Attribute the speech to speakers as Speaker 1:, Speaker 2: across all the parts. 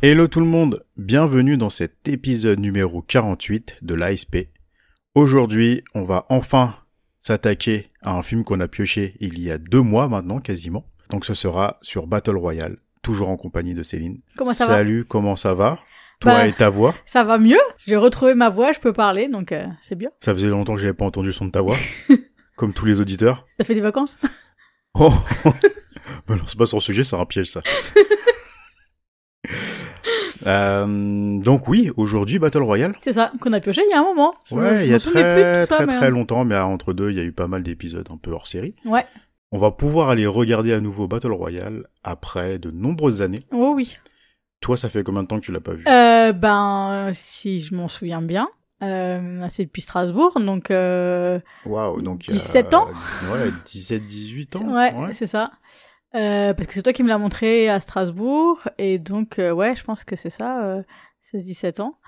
Speaker 1: Hello tout le monde, bienvenue dans cet épisode numéro 48 de l'ASP. Aujourd'hui, on va enfin s'attaquer à un film qu'on a pioché il y a 2 mois maintenant quasiment. Donc ce sera sur Battle Royale, toujours en compagnie de Céline.
Speaker 2: Comment ça va ?
Speaker 1: Salut, comment ça va ? Toi et ta voix ?
Speaker 2: Ça va mieux, j'ai retrouvé ma voix, je peux parler, donc c'est bien.
Speaker 1: Ça faisait longtemps que j'avais pas entendu le son de ta voix, comme tous les auditeurs.
Speaker 2: T'as fait des vacances ?
Speaker 1: Oh mais non, c'est pas son sujet, c'est un piège ça. Donc oui, aujourd'hui Battle Royale.
Speaker 2: C'est ça, qu'on a pioché il y a un moment.
Speaker 1: Ouais, il y a très longtemps, mais entre deux, il y a eu pas mal d'épisodes un peu hors série.
Speaker 2: Ouais.
Speaker 1: On va pouvoir aller regarder à nouveau Battle Royale après de nombreuses années.
Speaker 2: Oh oui.
Speaker 1: Toi, ça fait combien de temps que tu l'as pas vu ?
Speaker 2: Si je m'en souviens bien, c'est depuis Strasbourg, donc
Speaker 1: Waouh, donc
Speaker 2: 17 ans.
Speaker 1: Ouais, 17-18 ans.
Speaker 2: Ouais, c'est ça. Parce que c'est toi qui me l'as montré à Strasbourg, et donc ouais, je pense que c'est ça, 16-17 ans.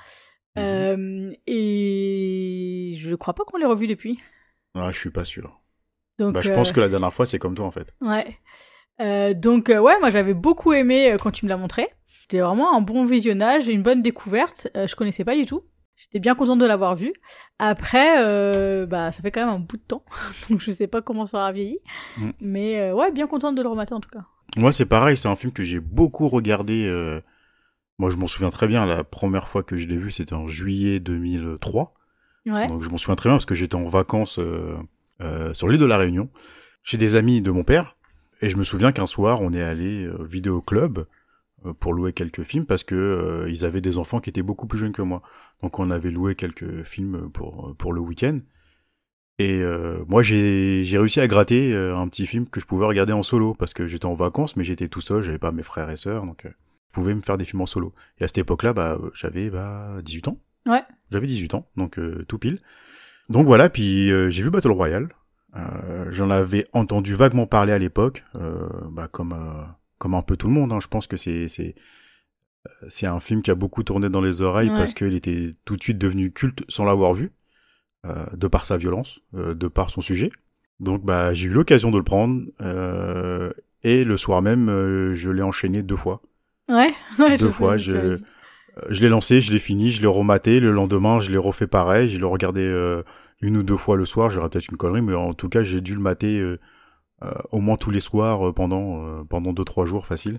Speaker 2: Et je crois pas qu'on l'ait revu depuis.
Speaker 1: Ouais, je suis pas sûr.
Speaker 2: Donc,
Speaker 1: je pense que la dernière fois, c'est comme toi en fait.
Speaker 2: Ouais. Donc ouais, moi j'avais beaucoup aimé quand tu me l'as montré. C'était vraiment un bon visionnage et une bonne découverte. Je connaissais pas du tout. J'étais bien contente de l'avoir vu. Après, ça fait quand même un bout de temps, donc je sais pas comment ça aura vieilli. Mais ouais, bien contente de le remater en tout cas.
Speaker 1: Moi, c'est pareil, c'est un film que j'ai beaucoup regardé. Moi, je m'en souviens très bien. La première fois que je l'ai vu, c'était en juillet 2003.
Speaker 2: Ouais.
Speaker 1: Donc, je m'en souviens très bien parce que j'étais en vacances sur l'île de la Réunion, chez des amis de mon père. Et je me souviens qu'un soir, on est allé vidéo club pour louer quelques films parce que ils avaient des enfants qui étaient beaucoup plus jeunes que moi. Donc on avait loué quelques films pour le week-end. Et moi j'ai réussi à gratter un petit film que je pouvais regarder en solo parce que j'étais en vacances mais j'étais tout seul, j'avais pas mes frères et sœurs donc je pouvais me faire des films en solo. Et à cette époque-là, j'avais 18 ans.
Speaker 2: Ouais.
Speaker 1: J'avais 18 ans, donc tout pile. Donc voilà, puis j'ai vu Battle Royale. J'en avais entendu vaguement parler à l'époque, comme un peu tout le monde, hein. Je pense que c'est un film qui a beaucoup tourné dans les oreilles parce qu'il était tout de suite devenu culte sans l'avoir vu, de par sa violence, de par son sujet. Donc j'ai eu l'occasion de le prendre et le soir même, je l'ai enchaîné 2 fois.
Speaker 2: Ouais.
Speaker 1: 2 fois, je l'ai lancé, je l'ai fini, je l'ai rematé. Le lendemain, je l'ai refait pareil. Je l'ai regardé 1 ou 2 fois le soir. J'aurais peut-être une connerie, mais en tout cas, j'ai dû le mater au moins tous les soirs pendant 2-3 jours facile.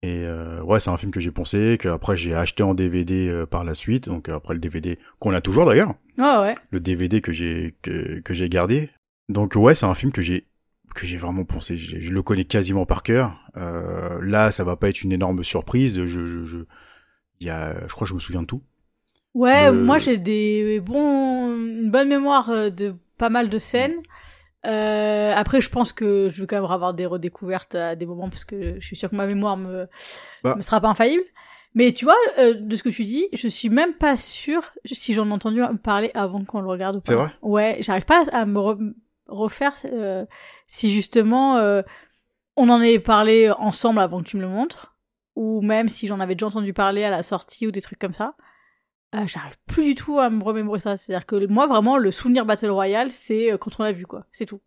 Speaker 1: Et ouais, c'est un film que j'ai poncé, qu'après j'ai acheté en DVD par la suite. Donc après le DVD qu'on a toujours d'ailleurs.
Speaker 2: Oh ouais.
Speaker 1: Le DVD que j'ai gardé. Donc ouais, c'est un film que j'ai vraiment poncé. Je le connais quasiment par cœur. Là, ça va pas être une énorme surprise. Je crois que je me souviens de tout.
Speaker 2: Ouais, moi j'ai une bonne mémoire de pas mal de scènes. Après, je pense que je vais quand même avoir des redécouvertes à des moments parce que je suis sûre que ma mémoire me sera pas infaillible. Mais tu vois, de ce que tu dis, je suis même pas sûre si j'en ai entendu parler avant qu'on le regarde ou pas.
Speaker 1: C'est vrai ?
Speaker 2: Ouais, j'arrive pas à me refaire si justement on en avait parlé ensemble avant que tu me le montres, ou même si j'en avais déjà entendu parler à la sortie ou des trucs comme ça. J'arrive plus du tout à me remémorer ça. C'est-à-dire que moi, vraiment, le souvenir Battle Royale, c'est quand on l'a vu, quoi. C'est tout.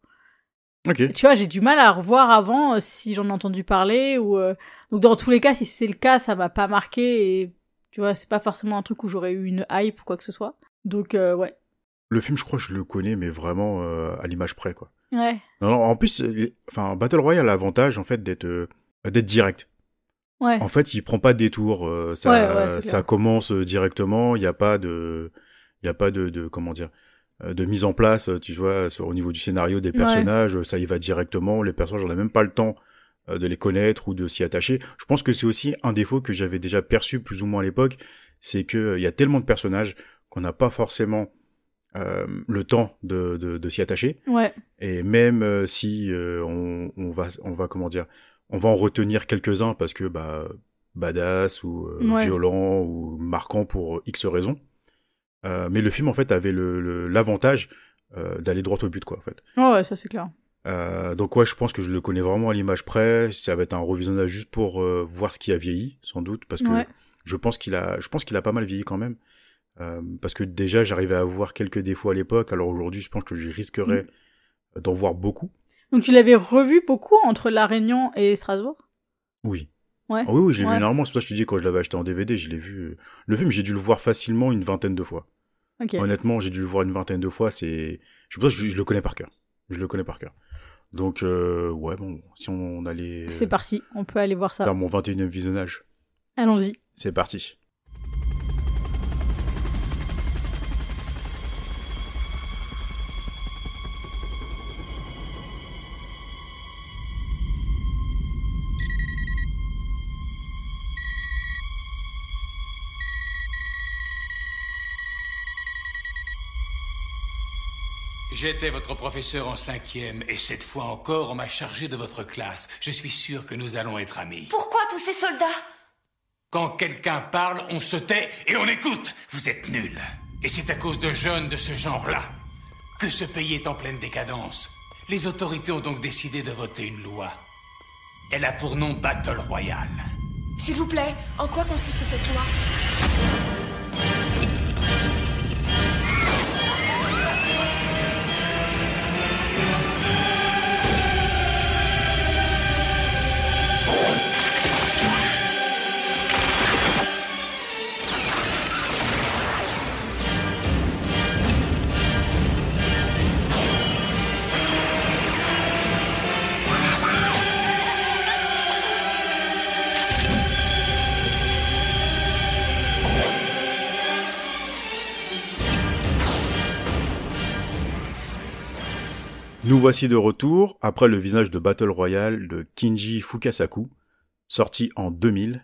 Speaker 1: Ok.
Speaker 2: Tu vois, j'ai du mal à revoir avant si j'en ai entendu parler ou... Donc, dans tous les cas, si c'est le cas, ça m'a pas marqué et... Tu vois, c'est pas forcément un truc où j'aurais eu une hype ou quoi que ce soit. Donc, ouais.
Speaker 1: Le film, je crois que je le connais, mais vraiment à l'image près, quoi.
Speaker 2: Ouais.
Speaker 1: Non, en plus, Battle Royale a l'avantage, en fait, d'être direct.
Speaker 2: Ouais.
Speaker 1: En fait, il prend pas de détour. Ça commence directement. Il y a pas de comment dire, de mise en place. Tu vois, au niveau du scénario des personnages, ça y va directement. Les personnages, on a même pas le temps de les connaître ou de s'y attacher. Je pense que c'est aussi un défaut que j'avais déjà perçu plus ou moins à l'époque, c'est que il y a tellement de personnages qu'on n'a pas forcément le temps de s'y attacher.
Speaker 2: Ouais.
Speaker 1: Et même si on va comment dire. On va en retenir quelques-uns parce que badass ou violent ou marquant pour X raisons. Mais le film en fait avait l'avantage d'aller droit au but, quoi, en fait.
Speaker 2: Oh ouais, ça c'est clair.
Speaker 1: Donc ouais, je pense que je le connais vraiment à l'image près. Ça va être un revisionnage juste pour voir ce qui a vieilli, sans doute, parce que je pense qu'il a pas mal vieilli quand même. Parce que déjà j'arrivais à voir quelques défauts à l'époque, alors aujourd'hui je pense que je risquerais d'en voir beaucoup.
Speaker 2: Donc tu l'avais revu beaucoup entre La Réunion et Strasbourg ?
Speaker 1: Oui.
Speaker 2: Ouais.
Speaker 1: Ah oui, je l'ai vu énormément. C'est pour ça que je te dis, quand je l'avais acheté en DVD, je l'ai vu. Le film, j'ai dû le voir facilement une vingtaine de fois.
Speaker 2: Okay.
Speaker 1: Honnêtement, j'ai dû le voir une vingtaine de fois. C'est pour ça que je le connais par cœur. Je le connais par cœur. Donc, ouais, bon, si on allait...
Speaker 2: C'est parti, on peut aller voir ça.
Speaker 1: Faire mon 21e visionnage.
Speaker 2: Allons-y.
Speaker 1: C'est parti.
Speaker 3: J'étais votre professeur en 5e, et cette fois encore, on m'a chargé de votre classe. Je suis sûr que nous allons être amis.
Speaker 4: Pourquoi tous ces soldats?
Speaker 3: Quand quelqu'un parle, on se tait et on écoute. Vous êtes nuls. Et c'est à cause de jeunes de ce genre-là que ce pays est en pleine décadence. Les autorités ont donc décidé de voter une loi. Elle a pour nom Battle Royale.
Speaker 4: S'il vous plaît, en quoi consiste cette loi?
Speaker 1: Nous voici de retour après le visionnage de Battle Royale de Kinji Fukasaku, sorti en 2000,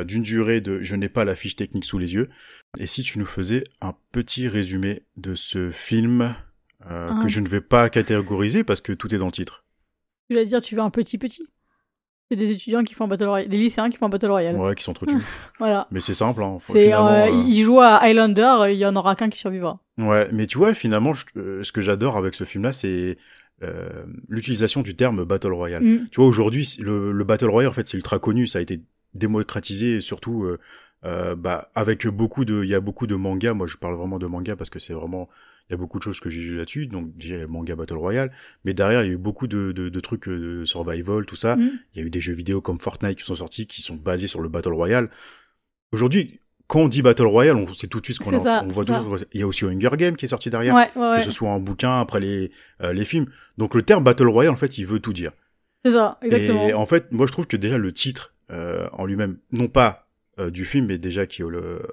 Speaker 1: d'une durée de... Je n'ai pas la fiche technique sous les yeux. Et si tu nous faisais un petit résumé de ce film que je ne vais pas catégoriser parce que tout est dans le titre.
Speaker 2: Tu vas dire, tu veux un petit? C'est des étudiants qui font un Battle Royale, des lycéens qui font un Battle Royale.
Speaker 1: Ouais, qui s'entretuent.
Speaker 2: Voilà.
Speaker 1: Mais c'est simple, hein.
Speaker 2: Ils jouent à Highlander, il y en aura qu'un qui survivra.
Speaker 1: Ouais, mais tu vois, finalement, ce que j'adore avec ce film-là, c'est l'utilisation du terme Battle Royale. Tu vois, aujourd'hui, le Battle Royale, en fait, c'est ultra connu, ça a été démocratisé, surtout avec il y a beaucoup de mangas. Moi, je parle vraiment de manga parce que c'est vraiment, il y a beaucoup de choses que j'ai vues là-dessus. Donc, déjà, il y a le manga Battle Royale, mais derrière, il y a eu beaucoup de trucs de survival, tout ça. Il y a eu des jeux vidéo comme Fortnite qui sont sortis, qui sont basés sur le Battle Royale. Aujourd'hui, quand on dit Battle Royale, on sait tout de suite ce qu'on on voit toujours. Il y a aussi Hunger Games qui est sorti derrière, que ce soit en bouquin, après les films. Donc, le terme Battle Royale, en fait, il veut tout dire.
Speaker 2: C'est ça, exactement.
Speaker 1: Et en fait, moi, je trouve que déjà, le titre, en lui-même, non pas du film, mais déjà qui est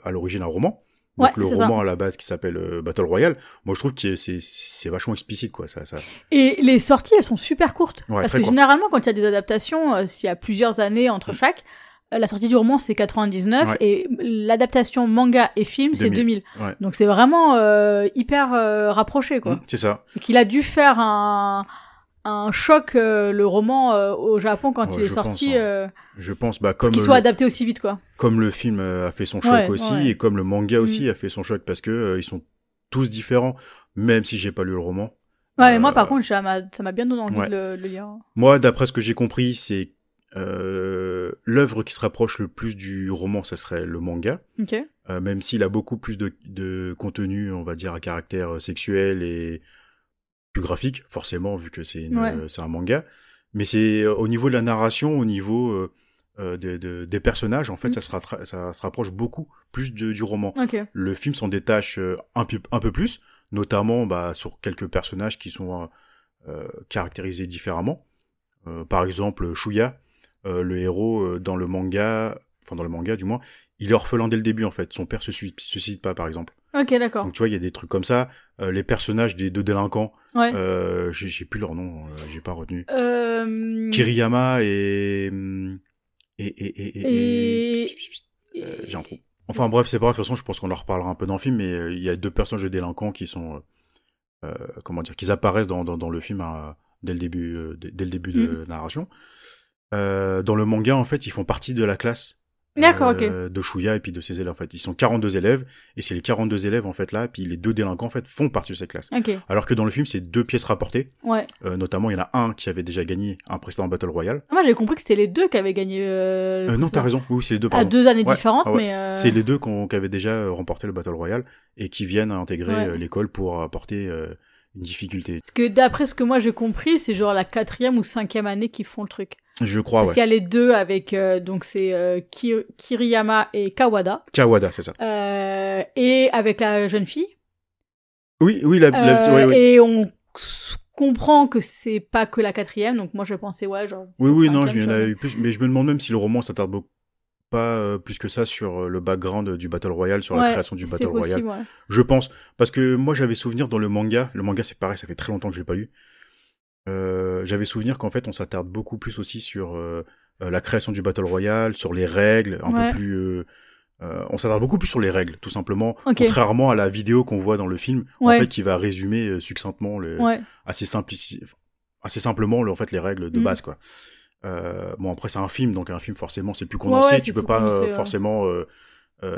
Speaker 1: à l'origine un roman. Donc le roman à la base qui s'appelle Battle Royale, moi je trouve que c'est vachement explicite quoi. Ça.
Speaker 2: Et les sorties elles sont super courtes parce que
Speaker 1: court.
Speaker 2: Généralement quand il y a des adaptations, s'il y a plusieurs années entre chaque, la sortie du roman c'est 99 et l'adaptation manga et film c'est 2000.
Speaker 1: Ouais.
Speaker 2: Donc c'est vraiment hyper rapproché quoi.
Speaker 1: C'est ça.
Speaker 2: Et qu'il a dû faire un choc le roman au Japon quand il est sorti.
Speaker 1: Je pense comme
Speaker 2: qu'il soit adapté aussi vite quoi.
Speaker 1: Comme le film a fait son choc aussi et comme le manga aussi a fait son choc parce que ils sont tous différents même si j'ai pas lu le roman.
Speaker 2: Ouais, moi par contre ça m'a bien donné envie de le lire.
Speaker 1: Moi d'après ce que j'ai compris c'est l'œuvre qui se rapproche le plus du roman, ça serait le manga.
Speaker 2: Okay.
Speaker 1: Même s'il a beaucoup plus de contenu, on va dire à caractère sexuel et plus graphique, forcément, vu que c'est un manga. Mais c'est au niveau de la narration, au niveau des personnages, en fait, ça se rapproche beaucoup plus du roman.
Speaker 2: Okay.
Speaker 1: Le film s'en détache un peu plus, notamment sur quelques personnages qui sont caractérisés différemment. Par exemple, Shuya, le héros dans le manga du moins, il est orphelin dès le début en fait. Son père se suicide pas par exemple.
Speaker 2: Ok, d'accord.
Speaker 1: Donc tu vois, il y a des trucs comme ça. Les personnages des deux délinquants, j'ai plus leur nom, j'ai pas retenu. Kiriyama et j'ai un trou. Enfin bref, c'est pas grave, de toute façon, je pense qu'on en reparlera un peu dans le film, mais il y a deux personnages de délinquants qui sont, qui apparaissent dans le film dès le début de la narration. Dans le manga, en fait, ils font partie de la classe de Shuya et puis de ses élèves. En fait, ils sont 42 élèves et c'est les 42 élèves en fait là, puis les deux délinquants en fait font partie de cette classe.
Speaker 2: Okay.
Speaker 1: Alors que dans le film, c'est deux pièces rapportées. Ouais. Notamment, il y en a un qui avait déjà gagné un précédent Battle Royale.
Speaker 2: Moi, j'avais compris que c'était les deux qui avaient gagné.
Speaker 1: Non, t'as raison. Oui, c'est les deux.
Speaker 2: À 2 années différentes, mais.
Speaker 1: C'est les deux qui avaient déjà remporté le Battle Royale et qui viennent intégrer l'école pour apporter une difficulté.
Speaker 2: Parce que d'après ce que moi j'ai compris, c'est genre la 4e ou 5e année qu'ils font le truc.
Speaker 1: Je crois,
Speaker 2: Parce qu'il y a les deux avec, donc c'est Kiriyama et Kawada.
Speaker 1: Kawada, c'est ça.
Speaker 2: Et avec la jeune fille.
Speaker 1: Oui, oui, oui.
Speaker 2: Et on comprend que c'est pas que la 4e, donc moi je pensais, ouais, genre...
Speaker 1: Oui, non, il y en a eu plus, mais je me demande même si le roman s'attarde pas plus que ça sur le background du Battle Royale, sur la création du Battle Royale. Ouais. Je pense, parce que moi j'avais souvenir dans le manga c'est pareil, ça fait très longtemps que je l'ai pas lu, j'avais souvenir qu'en fait on s'attarde beaucoup plus aussi sur la création du Battle Royale, sur les règles, un peu plus... on s'attarde beaucoup plus sur les règles, tout simplement, contrairement à la vidéo qu'on voit dans le film, en fait, qui va résumer succinctement, assez simplement, en fait, les règles de base, quoi. Bon, après, c'est un film, donc un film, forcément, c'est plus condensé, tu peux pas forcément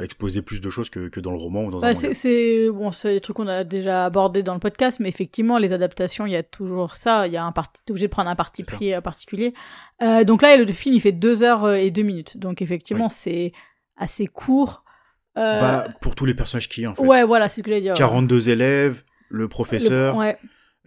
Speaker 1: exposer plus de choses que dans le roman ou dans un manga. C'est
Speaker 2: des trucs qu'on a déjà abordés dans le podcast, mais effectivement, les adaptations, il y a toujours ça, il y a t'es obligé de prendre un parti pris particulier. Donc là, le film, il fait 2h02, donc effectivement, c'est assez court.
Speaker 1: Pour tous les personnages qu'il y a, en fait.
Speaker 2: Ouais, voilà, c'est ce que j'allais dire.
Speaker 1: 42 élèves, le professeur.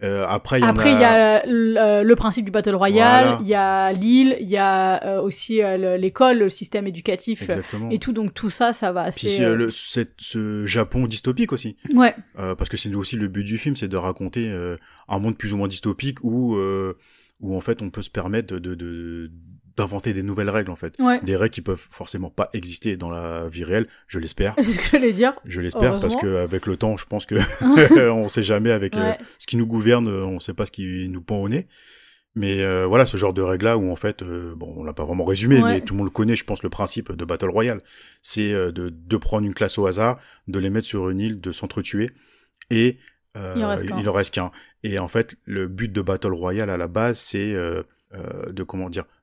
Speaker 1: Après, il y
Speaker 2: a le principe du Battle Royale, il y a l'île, il y a aussi l'école, le système éducatif.
Speaker 1: Exactement.
Speaker 2: Et tout, donc tout ça va assez...
Speaker 1: Puis ce Japon dystopique aussi.
Speaker 2: Ouais.
Speaker 1: Parce que c'est aussi le but du film, c'est de raconter un monde plus ou moins dystopique où en fait on peut se permettre d'inventer des nouvelles règles, en fait. Ouais. Des règles qui peuvent forcément pas exister dans la vie réelle, je l'espère.
Speaker 2: C'est ce que j'allais dire.
Speaker 1: Je l'espère, parce que avec le temps, je pense que on sait jamais avec ce qui nous gouverne, on sait pas ce qui nous pend au nez. Mais voilà, ce genre de règles-là où en fait, on l'a pas vraiment résumé, mais tout le monde le connaît, je pense, le principe de Battle Royale. C'est de prendre une classe au hasard, de les mettre sur une île, de s'entretuer, et il en reste qu'un. Et en fait, le but de Battle Royale à la base, c'est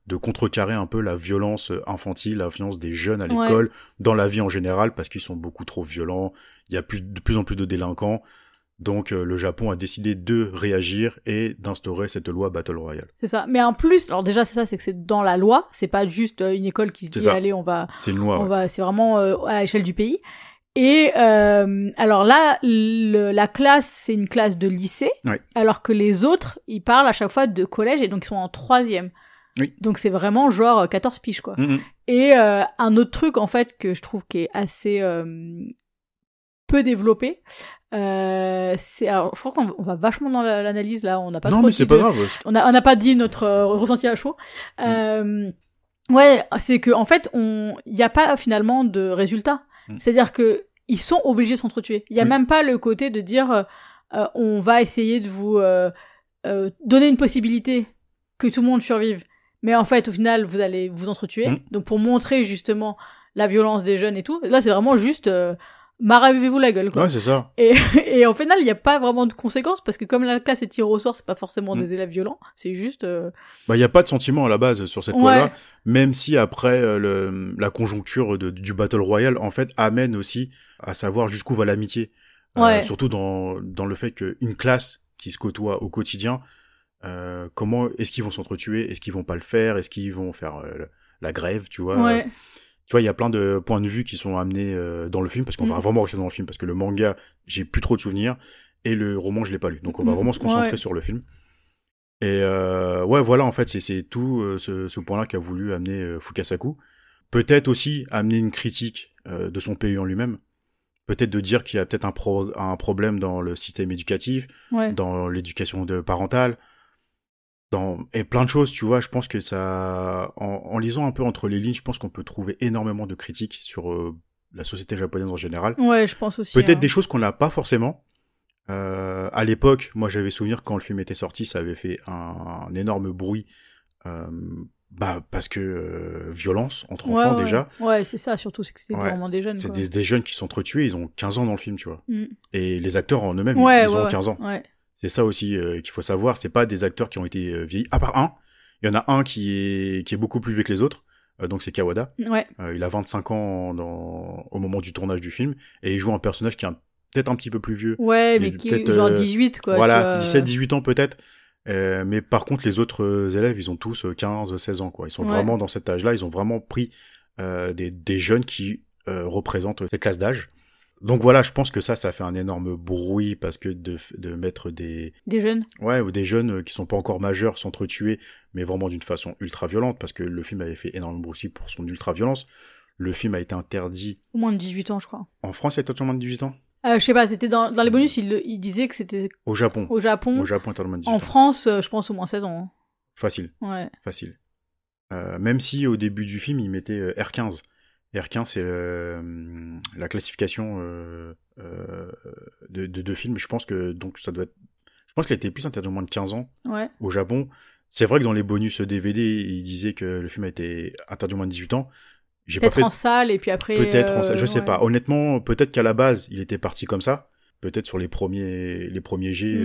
Speaker 1: de contrecarrer un peu la violence infantile, la violence des jeunes à l'école, dans la vie en général, parce qu'ils sont beaucoup trop violents, il y a de plus en plus de délinquants, donc le Japon a décidé de réagir et d'instaurer cette loi Battle Royale.
Speaker 2: C'est ça, mais en plus, alors déjà c'est ça, c'est que c'est dans la loi, c'est pas juste une école qui se dit allez on va...
Speaker 1: C'est une loi,
Speaker 2: c'est vraiment à l'échelle du pays. Et alors là, la classe, c'est une classe de lycée, alors que les autres, ils parlent à chaque fois de collège, et donc ils sont en 3e.
Speaker 1: Oui.
Speaker 2: Donc c'est vraiment genre 14 piges, quoi.
Speaker 1: Mm-hmm.
Speaker 2: Et un autre truc, en fait, que je trouve qui est assez peu développé, c'est... Alors, je crois qu'on va vachement dans l'analyse, là, on n'a pas
Speaker 1: non, mais c'est pas grave.
Speaker 2: On n'a pas dit notre ressenti à chaud. Ouais, c'est que en fait, il n'y a pas finalement de résultat. C'est-à-dire que ils sont obligés de s'entretuer. Il y a même pas le côté de dire on va essayer de vous donner une possibilité que tout le monde survive. Mais en fait, au final, vous allez vous entretuer. Donc pour montrer justement la violence des jeunes et tout, là c'est vraiment juste maravez-vous la gueule, quoi.
Speaker 1: Ouais, c'est ça.
Speaker 2: Et au final, il n'y a pas vraiment de conséquences parce que comme la classe est tirée au sort, c'est pas forcément des élèves violents, c'est juste...
Speaker 1: il n'y a pas de sentiment à la base sur cette loi-là, même si après la conjoncture du Battle Royale, en fait, amène aussi à savoir jusqu'où va l'amitié. Surtout dans le fait qu'une classe qui se côtoie au quotidien, comment est-ce qu'ils vont s'entretuer, est-ce qu'ils vont pas le faire, est-ce qu'ils vont faire la grève, tu vois. Tu vois, il y a plein de points de vue qui sont amenés dans le film, parce qu'on va vraiment rester dans le film, parce que le manga, j'ai plus trop de souvenirs, et le roman, je l'ai pas lu. Donc on va vraiment se concentrer sur le film. Et voilà, en fait, c'est tout ce point-là qu'a voulu amener Fukasaku. Peut-être aussi amener une critique de son pays en lui-même. Peut-être de dire qu'il y a peut-être un problème dans le système éducatif, dans l'éducation parentale, et plein de choses, tu vois. Je pense que ça, en lisant un peu entre les lignes, je pense qu'on peut trouver énormément de critiques sur la société japonaise en général.
Speaker 2: Ouais, je pense aussi.
Speaker 1: Peut-être des choses qu'on n'a pas forcément. À l'époque, moi j'avais souvenir quand le film était sorti, ça avait fait un énorme bruit, parce que violence entre enfants déjà.
Speaker 2: Ouais, c'est ça, surtout, c'est que c'était vraiment des jeunes.
Speaker 1: C'est
Speaker 2: quoi.
Speaker 1: Des jeunes qui s'entretués, ils ont 15 ans dans le film, tu vois. Et les acteurs en eux-mêmes, ils ont 15 ans.
Speaker 2: Ouais.
Speaker 1: C'est ça aussi qu'il faut savoir, c'est pas des acteurs qui ont été vieillis, à part un. Il y en a un qui est beaucoup plus vieux que les autres, donc c'est Kawada.
Speaker 2: Ouais.
Speaker 1: Il a 25 ans au moment du tournage du film, et il joue un personnage qui est peut-être un petit peu plus vieux.
Speaker 2: Ouais, mais qui est genre 18, quoi.
Speaker 1: Voilà, 17-18 ans peut-être. Mais par contre, les autres élèves, ils ont tous 15-16 ans, quoi. Ils sont vraiment dans cet âge-là, ils ont vraiment pris des jeunes qui représentent cette classe d'âge. Donc voilà, je pense que ça fait un énorme bruit parce que de mettre des
Speaker 2: jeunes.
Speaker 1: Ouais, ou des jeunes qui sont pas encore majeurs s'entretuer, mais vraiment d'une façon ultra violente, parce que le film avait fait énormément de bruit pour son ultra violence. Le film a été interdit.
Speaker 2: Au moins de 18 ans, je crois.
Speaker 1: En France, c'était au moins de 18 ans?
Speaker 2: Je sais pas, c'était dans les bonus, il disait que c'était...
Speaker 1: Au Japon.
Speaker 2: Au Japon.
Speaker 1: Au Japon, interdit au moins de 18 ans.
Speaker 2: En France, je pense au moins 16 ans. Hein.
Speaker 1: Facile.
Speaker 2: Ouais.
Speaker 1: Facile. Même si au début du film, il mettait R15. R15, c'est la classification de films. Je pense que donc ça doit être... Je pense qu'il a été plus interdit au moins de 15 ans au Japon. C'est vrai que dans les bonus DVD, il disait que le film a été interdit au moins de 18 ans.
Speaker 2: Peut-être en salle et puis après...
Speaker 1: Peut-être en salle, je sais pas. Honnêtement, peut-être qu'à la base, il était parti comme ça. Peut-être sur les premiers jets...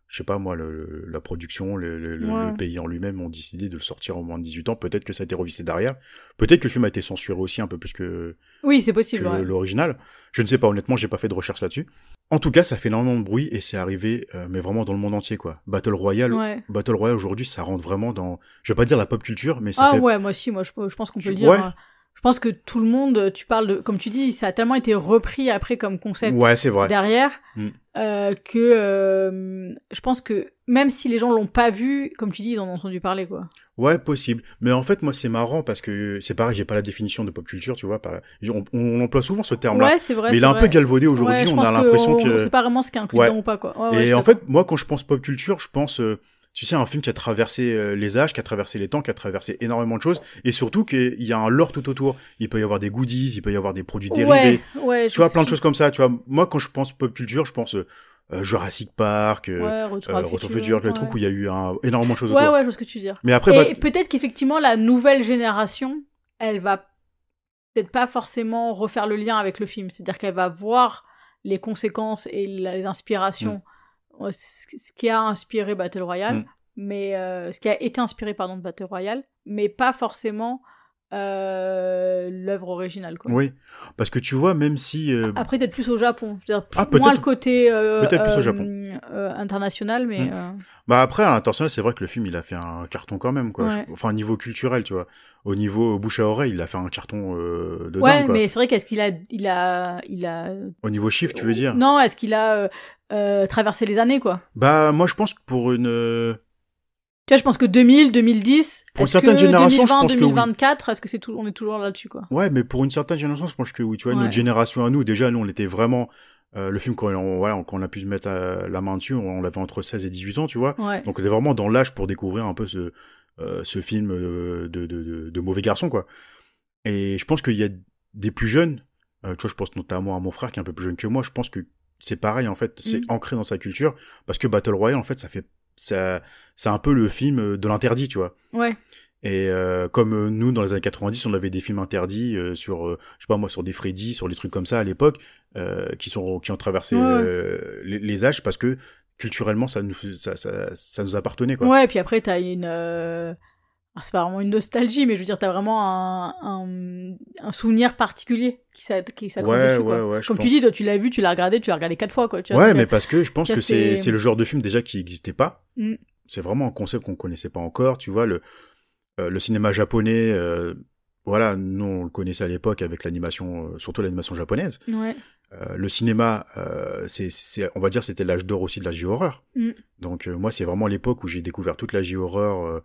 Speaker 1: je sais pas moi, la production, le pays en lui-même ont décidé de le sortir au moins de 18 ans. Peut-être que ça a été revisité derrière. Peut-être que le film a été censuré aussi un peu plus que...
Speaker 2: Oui, c'est possible.
Speaker 1: Que l'original. Je ne sais pas, honnêtement, j'ai pas fait de recherche là-dessus. En tout cas, ça fait énormément de bruit et c'est arrivé, mais vraiment dans le monde entier, quoi. Battle Royale aujourd'hui, ça rentre vraiment dans... Je vais pas dire la pop culture, mais ça fait...
Speaker 2: Ouais, moi je pense qu'on peut le dire. Hein. Je pense que tout le monde, tu parles de, comme tu dis, ça a tellement été repris après comme concept
Speaker 1: c'est vrai.
Speaker 2: derrière que je pense que même si les gens l'ont pas vu, comme tu dis, ils en ont entendu parler, quoi.
Speaker 1: Ouais, possible. Mais en fait, moi, c'est marrant parce que c'est pareil, j'ai pas la définition de pop culture, tu vois. On emploie souvent ce terme-là.
Speaker 2: Ouais, c'est vrai.
Speaker 1: Mais il est un peu galvaudé aujourd'hui. On a l'impression que...
Speaker 2: On sait pas vraiment ce qui est inclus dedans ou pas, quoi.
Speaker 1: Et en fait, moi, quand je pense pop culture, je pense... tu sais, un film qui a traversé les âges, qui a traversé les temps, qui a traversé énormément de choses, et surtout qu'il y a un lore tout autour. Il peut y avoir des goodies, il peut y avoir des produits dérivés. Tu vois, plein de choses comme ça. Tu vois, moi, quand je pense pop culture, je pense Jurassic Park, Retour au futur, le truc où il y a eu énormément de choses autour.
Speaker 2: Ouais, je vois ce que tu veux dire.
Speaker 1: Mais après,
Speaker 2: et peut-être qu'effectivement, la nouvelle génération, elle va peut-être pas forcément refaire le lien avec le film. C'est-à-dire qu'elle va voir les conséquences et les inspirations. Ce qui a inspiré Battle Royale, mais ce qui a été inspiré de Battle Royale, mais pas forcément l'œuvre originale, quoi.
Speaker 1: Oui, parce que tu vois, même si
Speaker 2: après peut-être plus au Japon,
Speaker 1: peut-être
Speaker 2: moins le côté
Speaker 1: peut-être plus au Japon
Speaker 2: international, mais
Speaker 1: bah après à l'international, c'est vrai que le film il a fait un carton quand même, quoi. Enfin au niveau culturel, tu vois, au niveau bouche à oreille, il a fait un carton de dingue, quoi.
Speaker 2: Mais c'est vrai qu'est-ce qu'il a
Speaker 1: au niveau chiffre, tu veux dire?
Speaker 2: Non, est-ce qu'il a traversé les années, quoi?
Speaker 1: Bah moi je pense que pour une
Speaker 2: tu vois, je pense que 2000, 2010,
Speaker 1: pour une certaine génération,
Speaker 2: 2020,
Speaker 1: je pense
Speaker 2: 2024,
Speaker 1: que
Speaker 2: est-ce que c'est on est toujours là-dessus, quoi.
Speaker 1: Ouais, mais pour une certaine génération, je pense que oui. Tu vois, notre génération à nous, déjà, nous, on était vraiment le film quand on a pu se mettre la main dessus, on l'avait entre 16 et 18 ans, tu vois. Donc on était vraiment dans l'âge pour découvrir un peu ce film de mauvais garçon, quoi. Et je pense qu'il y a des plus jeunes, tu vois, je pense notamment à mon frère qui est un peu plus jeune que moi, je pense que c'est pareil, en fait, c'est ancré dans sa culture, parce que Battle Royale, en fait, c'est un peu le film de l'interdit, tu vois.
Speaker 2: Ouais.
Speaker 1: Et comme nous, dans les années 90, on avait des films interdits sur, je sais pas moi, sur des Freddy, sur des trucs comme ça à l'époque, qui ont traversé les âges, parce que culturellement, ça nous appartenait, quoi.
Speaker 2: Ouais, et puis après, t'as une... c'est pas vraiment une nostalgie, mais je veux dire, t'as vraiment un souvenir particulier qui s'accroche dessus, quoi.
Speaker 1: Ouais,
Speaker 2: comme tu dis, toi, tu l'as vu, tu l'as regardé 4 fois, quoi. Tu vois,
Speaker 1: ouais,
Speaker 2: donc,
Speaker 1: mais parce que je pense que c'est le genre de film déjà qui n'existait pas. C'est vraiment un concept qu'on connaissait pas encore, tu vois, le cinéma japonais, voilà, nous on le connaissait à l'époque avec l'animation, surtout l'animation japonaise.
Speaker 2: Ouais.
Speaker 1: Le cinéma, on va dire, c'était l'âge d'or aussi de la J-horreur. Donc moi, c'est vraiment l'époque où j'ai découvert toute la J-horreur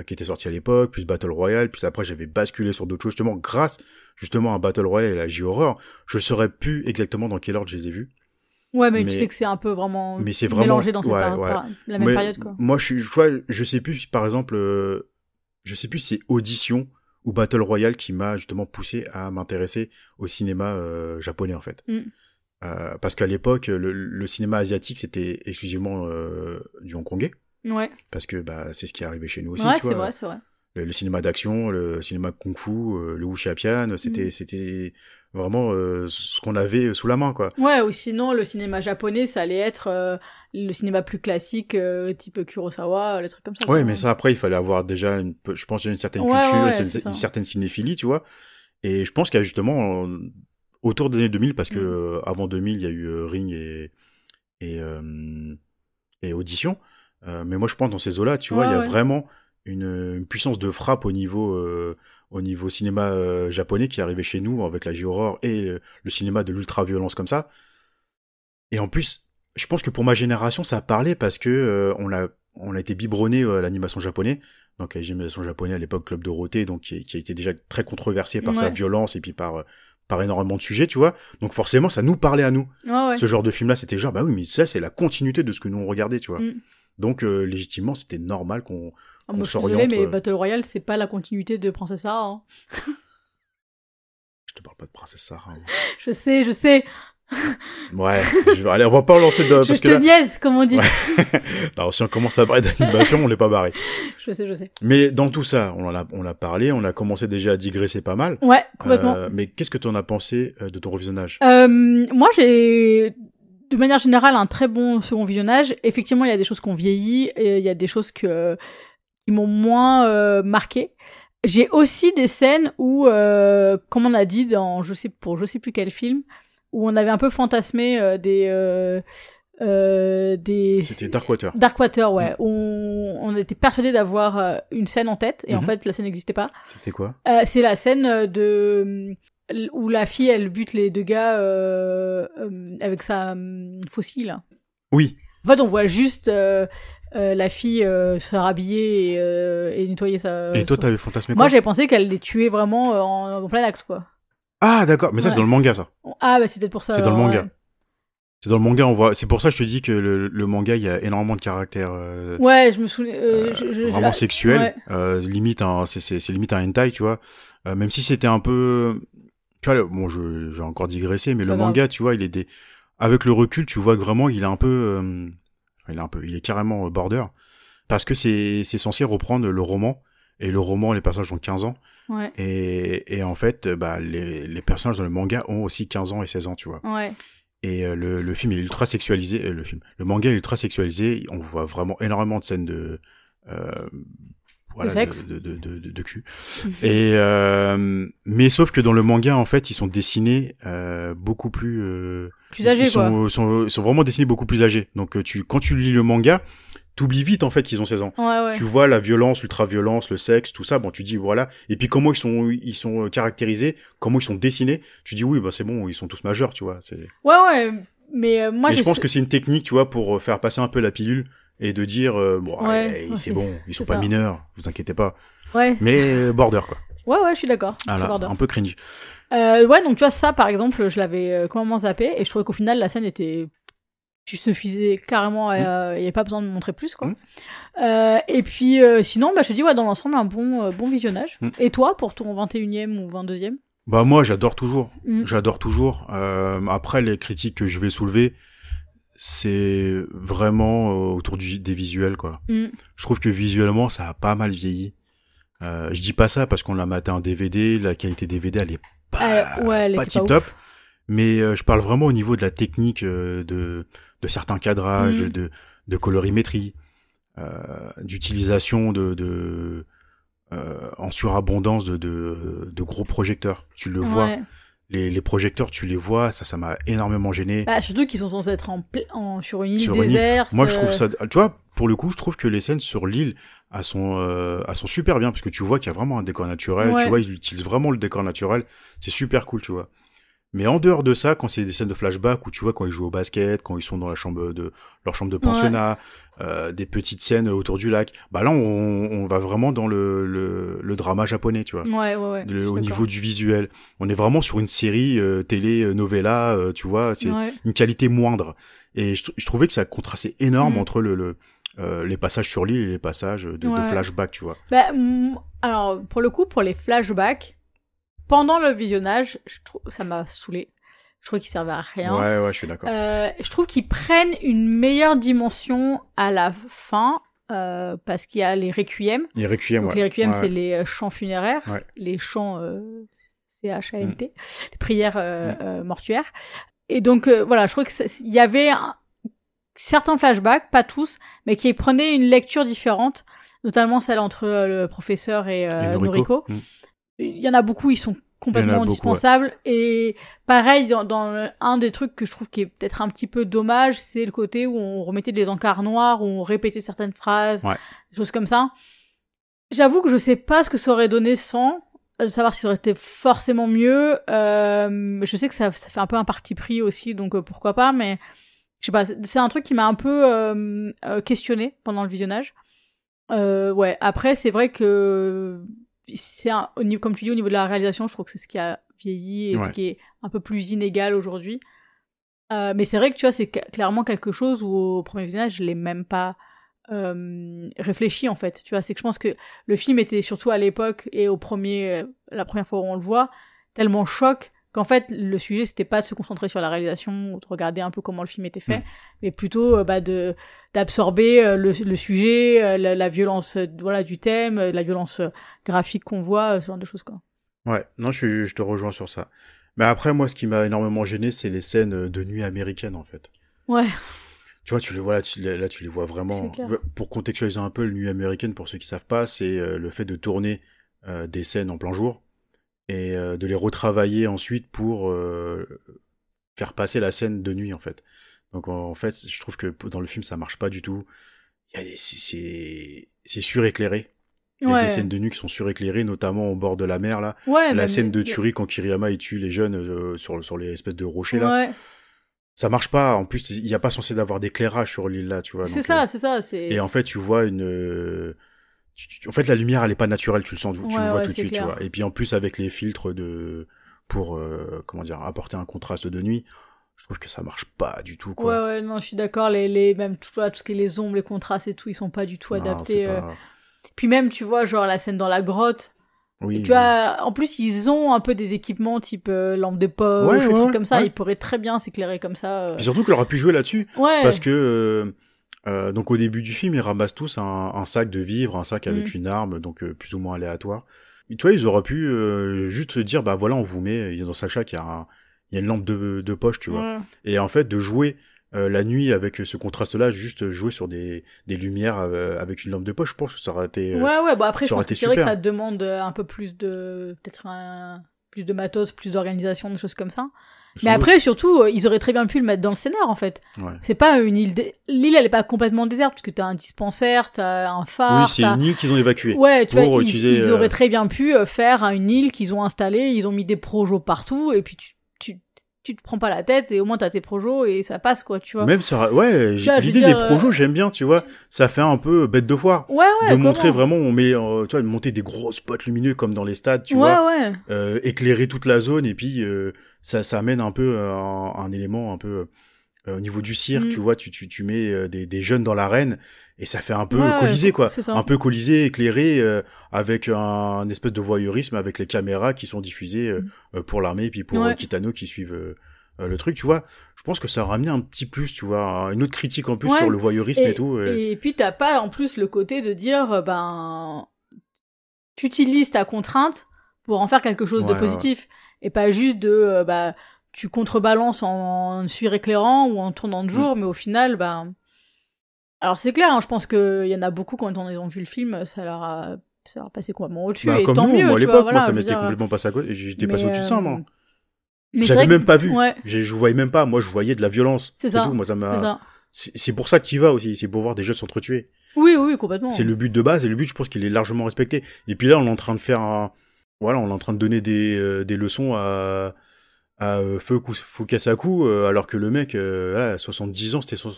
Speaker 1: qui était sortie à l'époque, plus Battle Royale, puis après j'avais basculé sur d'autres choses, justement grâce justement à Battle Royale et à la J-horreur. Je saurais plus exactement dans quel ordre je les ai vus.
Speaker 2: Ouais, mais tu sais que c'est un peu vraiment mélangé dans la même période, quoi.
Speaker 1: Moi, je sais plus, par exemple, je sais plus si c'est Audition ou Battle Royale qui m'a justement poussé à m'intéresser au cinéma japonais, en fait. Parce qu'à l'époque, le cinéma asiatique, c'était exclusivement du hongkongais. Ouais. Parce que c'est ce qui est arrivé chez nous aussi, tu vois.
Speaker 2: C'est vrai.
Speaker 1: Le cinéma d'action, le cinéma kung-fu, le wuxiapian, c'était vraiment ce qu'on avait sous la main, quoi.
Speaker 2: Ouais, ou sinon le cinéma japonais, ça allait être le cinéma plus classique, type Kurosawa, les trucs comme ça.
Speaker 1: Ouais, mais ça après il fallait avoir déjà une certaine culture, une certaine cinéphilie, tu vois. Et je pense qu'il y a justement autour des années 2000, parce que avant 2000 il y a eu Ring et Audition. Mais moi je pense dans ces eaux-là, tu vois, il y a vraiment une puissance de frappe au niveau cinéma japonais qui arrivait chez nous avec la J-horror et le cinéma de l'ultra-violence comme ça. Et en plus, je pense que pour ma génération, ça a parlé parce que on a été biberonné à l'animation japonais. Donc l'animation japonais à l'époque, Club Dorothée, donc qui a été déjà très controversé par sa violence et puis par énormément de sujets, tu vois. Donc forcément, ça nous parlait à nous. Ce genre de film-là, c'était genre, bah oui, mais ça, c'est la continuité de ce que nous on regardait, tu vois. Donc légitimement, c'était normal qu'on s'oriente.
Speaker 2: Désolée, mais Battle Royale, c'est pas la continuité de Princesse Sarah. Hein.
Speaker 1: Je te parle pas de Princesse Sarah. Hein.
Speaker 2: Je sais.
Speaker 1: Ouais, allez, on va pas lancer de...
Speaker 2: Je te niaise, comme on dit.
Speaker 1: Ouais. Alors, si on commence à parler d'animation, on l'est pas barré.
Speaker 2: Je sais.
Speaker 1: Mais dans tout ça, on a parlé, on a commencé déjà à digresser pas mal.
Speaker 2: Ouais, complètement.
Speaker 1: Mais qu'est-ce que t'en as pensé de ton revisionnage?
Speaker 2: Moi, j'ai, de manière générale, un très bon second visionnage. Effectivement, il y a des choses qui ont vieilli, et il y a des choses qui m'ont moins marqué. J'ai aussi des scènes où, comme on a dit dans, je sais plus quel film, où on avait un peu fantasmé des
Speaker 1: C'était Darkwater.
Speaker 2: Darkwater, ouais. On était persuadé d'avoir une scène en tête, et en fait, la scène n'existait pas.
Speaker 1: C'était quoi?
Speaker 2: C'est la scène où la fille, elle bute les deux gars avec sa fossile.
Speaker 1: Oui.
Speaker 2: En fait, on voit juste la fille se rhabiller et nettoyer sa...
Speaker 1: Et toi, t'avais fantasmé quoi?
Speaker 2: Moi, j'avais pensé qu'elle les tuait vraiment en plein acte, quoi.
Speaker 1: Ah, d'accord. Mais ça, c'est dans le manga, ça.
Speaker 2: Ah, bah, c'est peut-être pour ça.
Speaker 1: C'est dans le manga. Ouais. C'est dans le manga, on voit. C'est pour ça que je te dis que le manga, il y a énormément de caractères.
Speaker 2: Ouais, je me souviens.
Speaker 1: Vraiment sexuel. Ouais. Limite, c'est limite un hentai, tu vois. Même si c'était un peu, tu vois, bon, j'ai encore digressé, mais le manga, tu vois, avec le recul, tu vois que vraiment, il est carrément border, parce que c'est censé reprendre le roman. Et le roman, les personnages ont 15 ans.
Speaker 2: Ouais.
Speaker 1: Et en fait, bah, les personnages dans le manga ont aussi 15 ans et 16 ans, tu vois.
Speaker 2: Ouais.
Speaker 1: Et le film est ultra sexualisé. Le manga est ultra sexualisé. On voit vraiment énormément de scènes de
Speaker 2: sexe.
Speaker 1: De cul. Et mais sauf que dans le manga, en fait, ils sont dessinés beaucoup plus
Speaker 2: âgés, quoi.
Speaker 1: Ils sont vraiment dessinés beaucoup plus âgés. Donc quand tu lis le manga, t'oublies vite en fait qu'ils ont 16 ans.
Speaker 2: Ouais.
Speaker 1: Tu vois la violence, l'ultra-violence, le sexe, tout ça, bon tu dis voilà. Et puis comment ils sont caractérisés, comment ils sont dessinés, tu dis oui, bah c'est bon, ils sont tous majeurs, tu vois, c'est...
Speaker 2: Ouais, mais moi
Speaker 1: je pense que c'est une technique, tu vois, pour faire passer un peu la pilule et de dire c'est bon, ils sont pas mineurs, vous inquiétez pas.
Speaker 2: Ouais.
Speaker 1: Mais border quoi.
Speaker 2: Ouais, je suis d'accord.
Speaker 1: Voilà, un peu cringe.
Speaker 2: Ouais, donc tu vois ça par exemple, je l'avais complètement zappé et je trouvais qu'au final la scène était suffisait carrément, il y avait pas besoin de montrer plus quoi. Et puis sinon je te dis dans l'ensemble un bon visionnage. Et toi pour ton 21e ou 22e?
Speaker 1: Bah moi j'adore toujours. Après les critiques que je vais soulever, c'est vraiment autour des visuels quoi. Je trouve que visuellement ça a pas mal vieilli. Je dis pas ça parce qu'on l'a maté en DVD, la qualité DVD elle est pas tip top. Mais je parle vraiment au niveau de la technique de certains cadrages, de colorimétrie, d'utilisation en surabondance de gros projecteurs. Tu le vois, les projecteurs, tu les vois, ça m'a énormément gêné.
Speaker 2: Bah, surtout qu'ils sont censés être sur une île déserte.
Speaker 1: Moi, je trouve ça, tu vois, pour le coup, je trouve que les scènes sur l'île, elles sont super bien, parce que tu vois qu'il y a vraiment un décor naturel, tu vois, ils utilisent vraiment le décor naturel, c'est super cool, tu vois. Mais en dehors de ça, quand c'est des scènes de flashback où tu vois quand ils jouent au basket, quand ils sont dans leur chambre de pensionnat, des petites scènes autour du lac, bah là on va vraiment dans le drama japonais, tu vois.
Speaker 2: Ouais.
Speaker 1: Au niveau du visuel, on est vraiment sur une série télé-novella, tu vois, c'est une qualité moindre. Et je trouvais que ça contrastait énorme entre les passages sur l'île et les passages de flashback, tu vois.
Speaker 2: Bah, alors pour le coup, pour les flashbacks, pendant le visionnage, ça m'a saoulé. Je trouve qu'ils servaient à rien.
Speaker 1: Ouais, je suis d'accord.
Speaker 2: Je trouve qu'ils prennent une meilleure dimension à la fin, parce qu'il y a les requiem.
Speaker 1: Les requiem,
Speaker 2: donc, les requiem, c'est les chants funéraires, les chants CHANT, les prières mortuaires. Et donc, je trouve qu'il y avait certains flashbacks, pas tous, mais qui prenaient une lecture différente, notamment celle entre le professeur et Noriko. Il y en a beaucoup, ils sont complètement indispensables. Et pareil, dans un des trucs que je trouve qui est peut-être un petit peu dommage, c'est le côté où on remettait des encarts noirs, où on répétait certaines phrases, des choses comme ça. J'avoue que je sais pas ce que ça aurait donné sans savoir si ça aurait été forcément mieux. Je sais que ça fait un peu un parti pris aussi, donc pourquoi pas, mais je sais pas, c'est un truc qui m'a un peu questionné pendant le visionnage. Ouais, après, c'est vrai que comme tu dis, au niveau de la réalisation, je trouve que c'est ce qui a vieilli et ce qui est un peu plus inégal aujourd'hui. Mais c'est vrai que tu vois, c'est clairement quelque chose où au premier visionnage, je l'ai même pas réfléchi en fait. Tu vois, c'est que je pense que le film était surtout à l'époque et la première fois où on le voit, tellement choc qu'en fait le sujet c'était pas de se concentrer sur la réalisation ou de regarder un peu comment le film était fait, mais plutôt d'absorber le sujet, la violence du thème, la violence graphique qu'on voit, ce genre de choses quoi.
Speaker 1: Ouais, non, je te rejoins sur ça. Mais après, moi, ce qui m'a énormément gêné, c'est les scènes de nuit américaines, en fait.
Speaker 2: Ouais.
Speaker 1: Tu vois, tu les vois là, tu les vois vraiment. Pour contextualiser un peu, le nuit américaine, pour ceux qui savent pas, c'est le fait de tourner des scènes en plein jour et de les retravailler ensuite pour faire passer la scène de nuit, en fait. Donc, en fait, je trouve que dans le film, ça marche pas du tout. C'est suréclairé. Il y a des scènes de nuit qui sont suréclairées, notamment au bord de la mer, là.
Speaker 2: Ouais,
Speaker 1: la scène de tuerie quand Kiriyama il tue les jeunes sur les espèces de rochers, là.
Speaker 2: Ouais.
Speaker 1: Ça marche pas. En plus, il y a pas censé d'avoir d'éclairage sur l'île, là, tu vois.
Speaker 2: C'est ça.
Speaker 1: Et en fait, tu vois en fait, la lumière, elle est pas naturelle, tu le sens, tu le vois tout de suite, clair. Tu vois. Et puis, en plus, avec les filtres pour apporter un contraste de nuit, je trouve que ça marche pas du tout, quoi.
Speaker 2: Ouais, non, je suis d'accord. Même tout ce qui est les ombres, les contrastes et tout, ils sont pas du tout adaptés. Puis même, tu vois, genre la scène dans la grotte. Oui, tu vois, en plus, ils ont un peu des équipements type lampe de poche, des trucs comme ça. Ils pourraient très bien s'éclairer comme ça.
Speaker 1: Puis surtout qu'il aurait pu jouer là-dessus. Ouais. Parce que, donc au début du film, ils ramassent tous un sac de vivres, un sac avec une arme, donc plus ou moins aléatoire. Et, tu vois, ils auraient pu juste dire, bah voilà, on vous met, dans ce sac, il y a une lampe de poche, tu vois. Et en fait, de jouer la nuit avec ce contraste-là, juste jouer sur des lumières avec une lampe de poche, je pense que ça aurait été
Speaker 2: après je pense que c'est vrai que ça demande un peu plus de plus de matos, plus d'organisation, des choses comme ça. Mais après surtout ils auraient très bien pu le mettre dans le scénar en fait. C'est pas une île l'île elle est pas complètement déserte parce que t'as un dispensaire, t'as un phare.
Speaker 1: Oui, c'est une île qu'ils ont évacuée.
Speaker 2: Ouais, tu vois, ils auraient très bien pu faire une île qu'ils ont installée, ils ont mis des projos partout et puis tu te prends pas la tête et au moins t'as tes projos et ça passe quoi, tu vois.
Speaker 1: Même ça, l'idée des projos j'aime bien, tu vois. Ça fait un peu bête de foire. De montrer vraiment, on met, tu vois, de monter des gros spots lumineux comme dans les stades, tu vois. Éclairer toute la zone et puis ça amène un peu un élément un peu au niveau du cirque, tu vois, tu mets des jeunes dans l'arène et ça fait un peu colisée quoi, un peu colisée, éclairé avec un espèce de voyeurisme avec les caméras qui sont diffusées pour l'armée et puis pour Kitano qui suivent le truc, tu vois. Je pense que ça a ramené un petit plus, tu vois, une autre critique en plus sur le voyeurisme et tout.
Speaker 2: Et puis t'as pas en plus le côté de dire tu utilises ta contrainte pour en faire quelque chose de positif et pas juste de tu contrebalances en suréclairant ou en tournant de jour, mais au final alors c'est clair, hein, je pense qu'il y en a beaucoup quand ils ont vu le film, ça leur a passé complètement au-dessus, et
Speaker 1: comme
Speaker 2: tant mieux.
Speaker 1: Moi, à l'époque, moi, ça m'était complètement passé à côté, j'étais passé au-dessus de ça, moi. Mais j'avais même pas vu, je voyais même pas, moi je voyais de la violence. C'est ça. Tout. Moi, ça m'a... C'est pour ça que tu y vas aussi, c'est pour voir des jeunes s'entretuer.
Speaker 2: Oui, complètement.
Speaker 1: C'est le but de base, et le but, je pense qu'il est largement respecté. Et puis là, on est en train de faire on est en train de donner des leçons à Fukasaku, alors que le mec, 70 ans, c'était son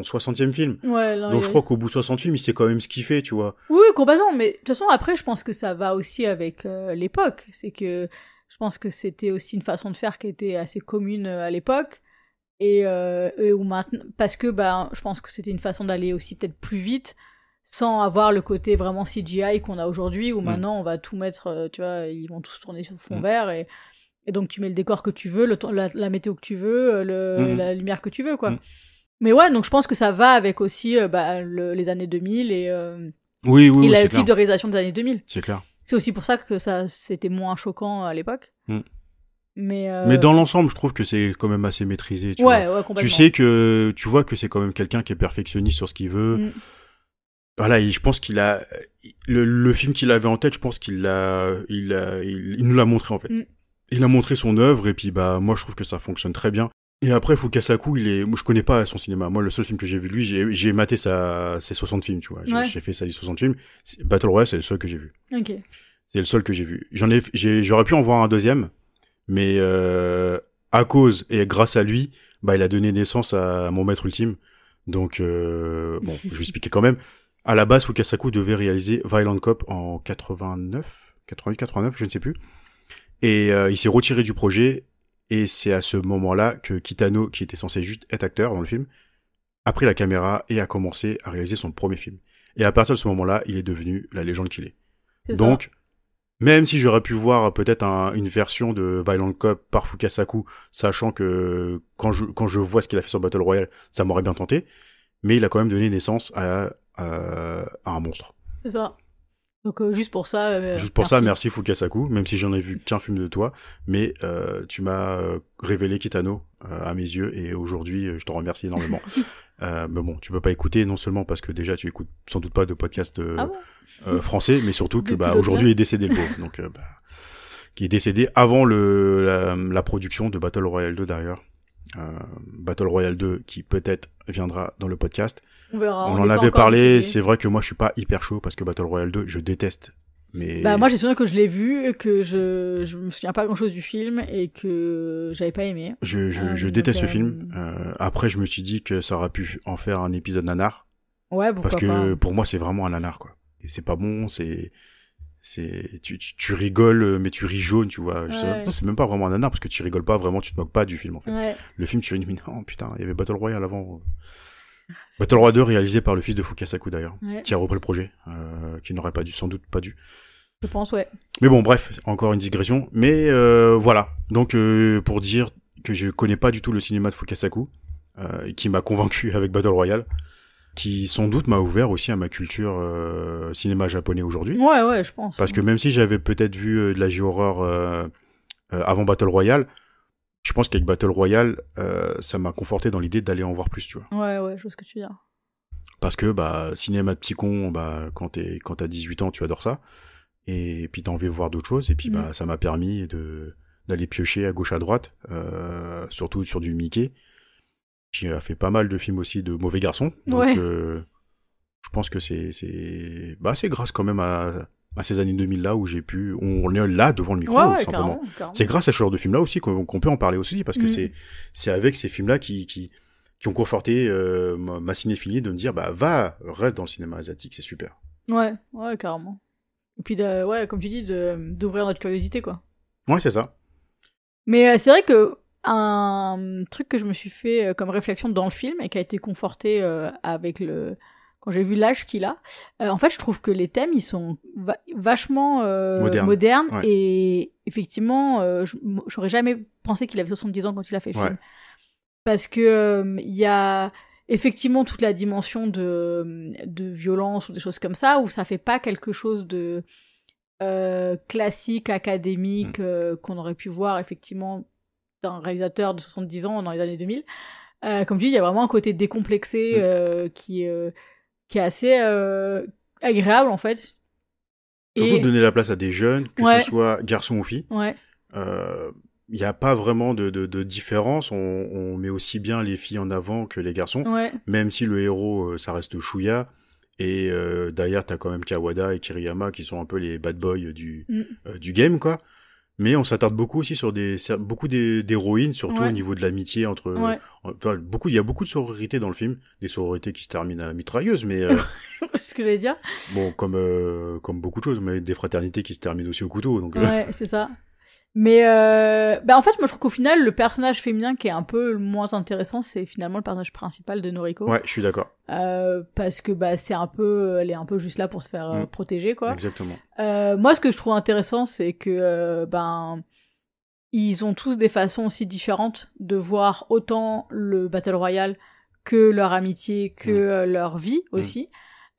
Speaker 1: 60e film. Donc je crois qu'au bout de 60 films, il sait quand même ce qu'il fait, tu vois.
Speaker 2: Oui, complètement. Mais de toute façon, après, je pense que ça va aussi avec l'époque. C'est que je pense que c'était aussi une façon de faire qui était assez commune à l'époque. Et où maintenant, parce que je pense que c'était une façon d'aller aussi peut-être plus vite, sans avoir le côté vraiment CGI qu'on a aujourd'hui, où maintenant on va tout mettre, tu vois, ils vont tous tourner sur fond vert et donc tu mets le décor que tu veux, la météo que tu veux, la lumière que tu veux, quoi. Mais ouais, donc je pense que ça va avec aussi les années 2000 et le type de réalisation des années 2000.
Speaker 1: C'est clair.
Speaker 2: C'est aussi pour ça que c'était moins choquant à l'époque.
Speaker 1: Mais dans l'ensemble, je trouve que c'est quand même assez maîtrisé. Tu vois.
Speaker 2: Complètement.
Speaker 1: Tu sais que tu vois que c'est quand même quelqu'un qui est perfectionniste sur ce qu'il veut. Voilà, je pense qu'il a le film qu'il avait en tête. Je pense qu'il il nous l'a montré en fait. Il a montré son œuvre et puis moi je trouve que ça fonctionne très bien. Et après, Fukasaku, moi, je connais pas son cinéma. Moi, le seul film que j'ai vu de lui, j'ai maté ses 60 films, tu vois. J'ai fait sa liste 60 films. Battle Royale, c'est le seul que j'ai vu.
Speaker 2: Ok.
Speaker 1: C'est le seul que j'ai vu. J'aurais pu en voir un deuxième, mais à cause et grâce à lui, il a donné naissance à mon maître ultime. Donc, bon, je vais expliquer quand même. À la base, Fukasaku devait réaliser Violent Cop en 88, je ne sais plus. Et il s'est retiré du projet. Et c'est à ce moment-là que Kitano, qui était censé juste être acteur dans le film, a pris la caméra et a commencé à réaliser son premier film. Et à partir de ce moment-là, il est devenu la légende qu'il est. Donc, même si j'aurais pu voir peut-être une version de Violent Cop par Fukasaku, sachant que quand je vois ce qu'il a fait sur Battle Royale, ça m'aurait bien tenté, mais il a quand même donné naissance à un monstre.
Speaker 2: C'est ça. Donc juste pour ça,
Speaker 1: merci Fukasaku, même si j'en ai vu qu'un film de toi, mais tu m'as révélé Kitano à mes yeux, et aujourd'hui je t'en remercie énormément. Mais bon, tu peux pas écouter, non seulement parce que déjà tu écoutes sans doute pas de podcast français, mais surtout que aujourd'hui il est décédé le pauvre, donc qui est décédé avant la production de Battle Royale 2 d'ailleurs. Battle Royale 2 qui peut-être viendra dans le podcast.
Speaker 2: On verra.
Speaker 1: On en avait parlé, c'est vrai que moi je suis pas hyper chaud parce que Battle Royale 2 je déteste. Mais
Speaker 2: moi j'ai souvenir que je l'ai vu, que je me souviens pas grand chose du film et que j'avais pas aimé.
Speaker 1: Je déteste ce film. Après je me suis dit que ça aurait pu en faire un épisode nanar.
Speaker 2: Ouais, pourquoi
Speaker 1: parce que
Speaker 2: pas.
Speaker 1: pour moi c'est vraiment un nanar quoi. Et c'est pas bon, tu rigoles mais tu ris jaune, tu vois. Non, c'est même pas vraiment un nanar parce que tu rigoles pas vraiment, tu te moques pas du film en fait.
Speaker 2: Ouais.
Speaker 1: Le film tu dis mais non putain, il y avait Battle Royale avant. Battle Royale 2 réalisé par le fils de Fukasaku d'ailleurs, qui a repris le projet, qui n'aurait sans doute pas dû.
Speaker 2: Je pense, ouais.
Speaker 1: Mais bon, bref, encore une digression. Mais voilà, donc pour dire que je connais pas du tout le cinéma de Fukasaku, qui m'a convaincu avec Battle Royale, qui sans doute m'a ouvert aussi à ma culture cinéma japonais aujourd'hui.
Speaker 2: Ouais, je pense.
Speaker 1: Parce que même si j'avais peut-être vu de la J-horror avant Battle Royale, je pense qu'avec Battle Royale, ça m'a conforté dans l'idée d'aller en voir plus, tu vois.
Speaker 2: Ouais, je vois ce que tu veux dire.
Speaker 1: Parce que, cinéma de petit con, quand t'as 18 ans, tu adores ça. Et puis t'as envie de voir d'autres choses. Et puis, ça m'a permis d'aller piocher à gauche, à droite, surtout sur du Mickey, qui a fait pas mal de films aussi de mauvais garçons. Donc, je pense que c'est grâce quand même à ces années 2000 là où on est là devant le micro, simplement.
Speaker 2: Carrément.
Speaker 1: C'est grâce à ce genre de film là aussi qu'on peut en parler aussi, parce que c'est avec ces films là qui ont conforté ma cinéphilie de me dire reste dans le cinéma asiatique, c'est super.
Speaker 2: Ouais, carrément. Et puis comme tu dis, d'ouvrir notre curiosité, quoi.
Speaker 1: Ouais, c'est ça.
Speaker 2: Mais c'est vrai que un truc que je me suis fait comme réflexion dans le film et qui a été conforté avec quand j'ai vu l'âge qu'il a, en fait, je trouve que les thèmes, ils sont vachement modernes. Ouais. Et effectivement, j'aurais jamais pensé qu'il avait 70 ans quand il a fait le film. Parce que il y a effectivement toute la dimension de violence ou des choses comme ça, où ça fait pas quelque chose de classique, académique, qu'on aurait pu voir effectivement d'un réalisateur de 70 ans dans les années 2000. Comme tu dis, il y a vraiment un côté décomplexé qui est assez agréable en fait.
Speaker 1: Surtout donner la place à des jeunes, que ce soit garçons ou filles. Il n'y a pas vraiment de différence. On met aussi bien les filles en avant que les garçons, même si le héros, ça reste Shuya. Et derrière, t'as quand même Kawada et Kiriyama qui sont un peu les bad boys du game, quoi. Mais on s'attarde beaucoup aussi sur beaucoup d'héroïnes, surtout au niveau de l'amitié entre. Il y a beaucoup de sororité dans le film, des sororités qui se terminent à mitrailleuse, mais.
Speaker 2: C'est ce que j'allais dire.
Speaker 1: Bon, comme beaucoup de choses, mais des fraternités qui se terminent aussi au couteau, donc.
Speaker 2: Ouais, c'est ça. Mais en fait, moi je trouve qu'au final, le personnage féminin qui est un peu le moins intéressant, c'est finalement le personnage principal de Noriko. Ouais,
Speaker 1: je suis d'accord.
Speaker 2: Parce que elle est un peu juste là pour se faire protéger, quoi.
Speaker 1: Exactement.
Speaker 2: Moi, ce que je trouve intéressant, c'est que ils ont tous des façons aussi différentes de voir autant le Battle Royale que leur amitié, que leur vie aussi.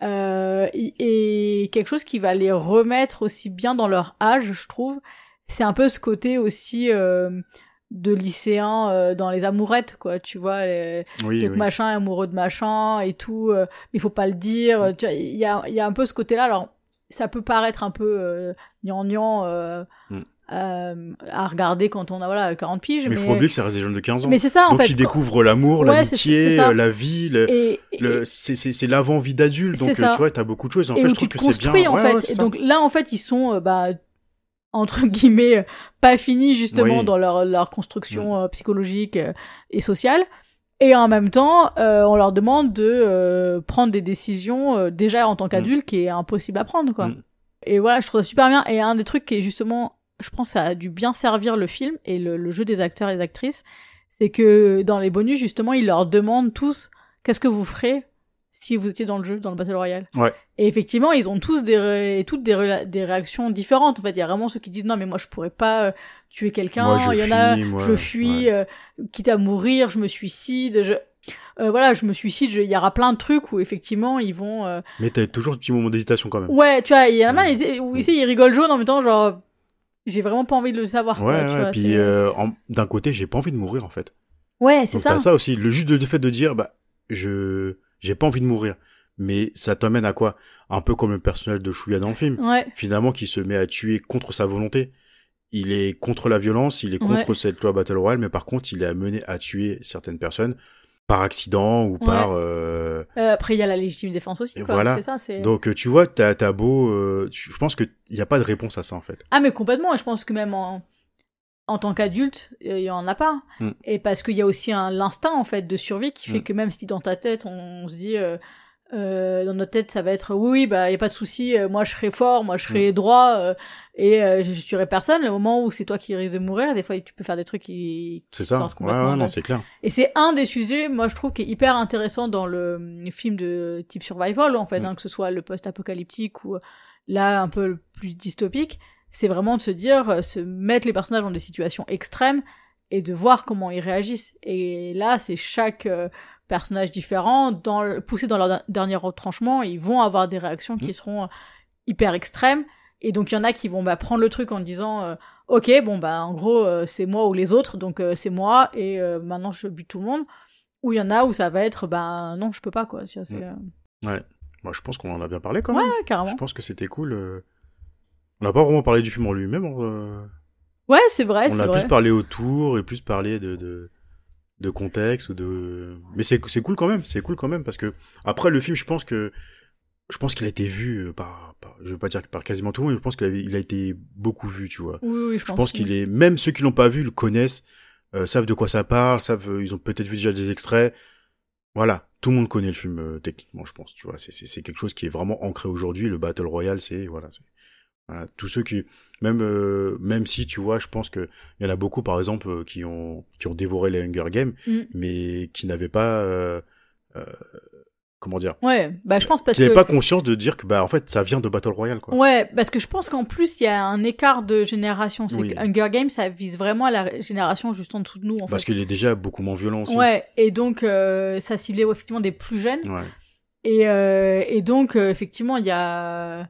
Speaker 2: Et quelque chose qui va les remettre aussi bien dans leur âge, je trouve. C'est un peu ce côté aussi de lycéen dans les amourettes, quoi, tu vois, machin est amoureux de machin et tout, mais il faut pas le dire, tu vois, il y a un peu ce côté-là. Alors ça peut paraître un peu gnangnan à regarder quand on a 40 piges.
Speaker 1: Mais faut oublier que ça reste des jeunes de 15 ans.
Speaker 2: Mais c'est ça, en
Speaker 1: donc
Speaker 2: fait.
Speaker 1: Donc ils découvrent l'amour, l'amitié,
Speaker 2: c'est
Speaker 1: la vie, c'est l'avant-vie d'adulte. Donc tu vois, t'as beaucoup de choses. En fait, je trouve que c'est bien.
Speaker 2: En fait. Et donc là, en fait, ils sont entre guillemets pas finis justement dans leur construction psychologique et sociale. Et en même temps, on leur demande de prendre des décisions déjà en tant qu'adulte qui est impossible à prendre, quoi. Et voilà, je trouve ça super bien. Et un des trucs qui est justement, je pense, ça a dû bien servir le film et le jeu des acteurs et des actrices, c'est que dans les bonus, justement, ils leur demandent tous qu'est-ce que vous ferez si vous étiez dans le jeu, dans le Battle Royale.
Speaker 1: Ouais.
Speaker 2: Et effectivement, ils ont tous des réactions différentes. En fait, il y a vraiment ceux qui disent non, mais moi je pourrais pas tuer quelqu'un. Il y en a, je fuis, quitte à mourir, je me suicide. Je me suicide. Il y aura plein de trucs où effectivement ils vont.
Speaker 1: Mais t'as toujours un petit moment d'hésitation quand même.
Speaker 2: Ouais, tu vois, il y en a où ils rigolent jaune en même temps, genre j'ai vraiment pas envie de le savoir.
Speaker 1: Ouais,
Speaker 2: quoi, tu vois,
Speaker 1: puis d'un côté, j'ai pas envie de mourir en fait.
Speaker 2: Ouais, c'est
Speaker 1: donc,
Speaker 2: ça.
Speaker 1: T'as ça aussi, le fait de dire j'ai pas envie de mourir. Mais ça t'amène à quoi? Un peu comme le personnage de Chouya dans le film.
Speaker 2: Ouais.
Speaker 1: Finalement, qui se met à tuer contre sa volonté. Il est contre la violence, il est contre cette loi Battle Royale, mais par contre, il est amené à tuer certaines personnes par accident ou par...
Speaker 2: Après, il y a la légitime défense aussi, quoi.
Speaker 1: Voilà.
Speaker 2: C'est ça, c'est...
Speaker 1: Donc, tu vois, t'as beau... je pense qu'il n'y a pas de réponse à ça, en fait.
Speaker 2: Ah, mais complètement. Et je pense que même en tant qu'adulte, il y en a pas. Et parce qu'il y a aussi l'instinct, en fait, de survie qui fait que même si dans ta tête, on se dit... dans notre tête ça va être oui y a pas de souci, moi je serai fort, moi je serai droit et je tuerai personne. Le moment où c'est toi qui risques de mourir, des fois tu peux faire des trucs qui sortent complètement.
Speaker 1: Non, c'est clair.
Speaker 2: Et c'est un des sujets, moi je trouve, qui est hyper intéressant dans le film de type survival en fait, que ce soit le post-apocalyptique ou là un peu plus dystopique. C'est vraiment de se dire, se mettre les personnages dans des situations extrêmes et de voir comment ils réagissent. Et là c'est chaque personnages différents, poussés dans leur dernier retranchement, ils vont avoir des réactions qui seront hyper extrêmes. Et donc, il y en a qui vont prendre le truc en disant ok, en gros, c'est moi ou les autres, donc c'est moi, et maintenant, je bute tout le monde. Ou il y en a où ça va être non, je peux pas, quoi. Tu vois,
Speaker 1: Ouais. Moi, je pense qu'on en a bien parlé, quand même.
Speaker 2: Ouais, carrément.
Speaker 1: Je pense que c'était cool. On n'a pas vraiment parlé du film en lui-même.
Speaker 2: Ouais, c'est vrai,
Speaker 1: on a plus parlé autour et plus parlé de contexte ou mais c'est cool quand même parce que après le film je pense qu'il a été vu par je veux pas dire par quasiment tout le monde, mais je pense qu'il a été beaucoup vu, tu vois.
Speaker 2: Oui,
Speaker 1: je pense qu'il est, même ceux qui l'ont pas vu le connaissent, savent de quoi ça parle, ils ont peut-être vu déjà des extraits. Voilà, tout le monde connaît le film techniquement, je pense, tu vois. C'est quelque chose qui est vraiment ancré aujourd'hui. Le Battle Royale, voilà, tous ceux qui même si tu vois, je pense que il y en a beaucoup par exemple qui ont dévoré les Hunger Games mais qui n'avaient pas comment dire,
Speaker 2: je pense parce
Speaker 1: qui n'avaient pas conscience de dire que en fait ça vient de Battle Royale, quoi.
Speaker 2: Parce que je pense qu'en plus il y a un écart de génération, c'est que Hunger Games ça vise vraiment à la génération juste en dessous de nous,
Speaker 1: parce qu'il est déjà beaucoup moins violent aussi.
Speaker 2: Et donc ça ciblait effectivement des plus jeunes. Et donc effectivement il y a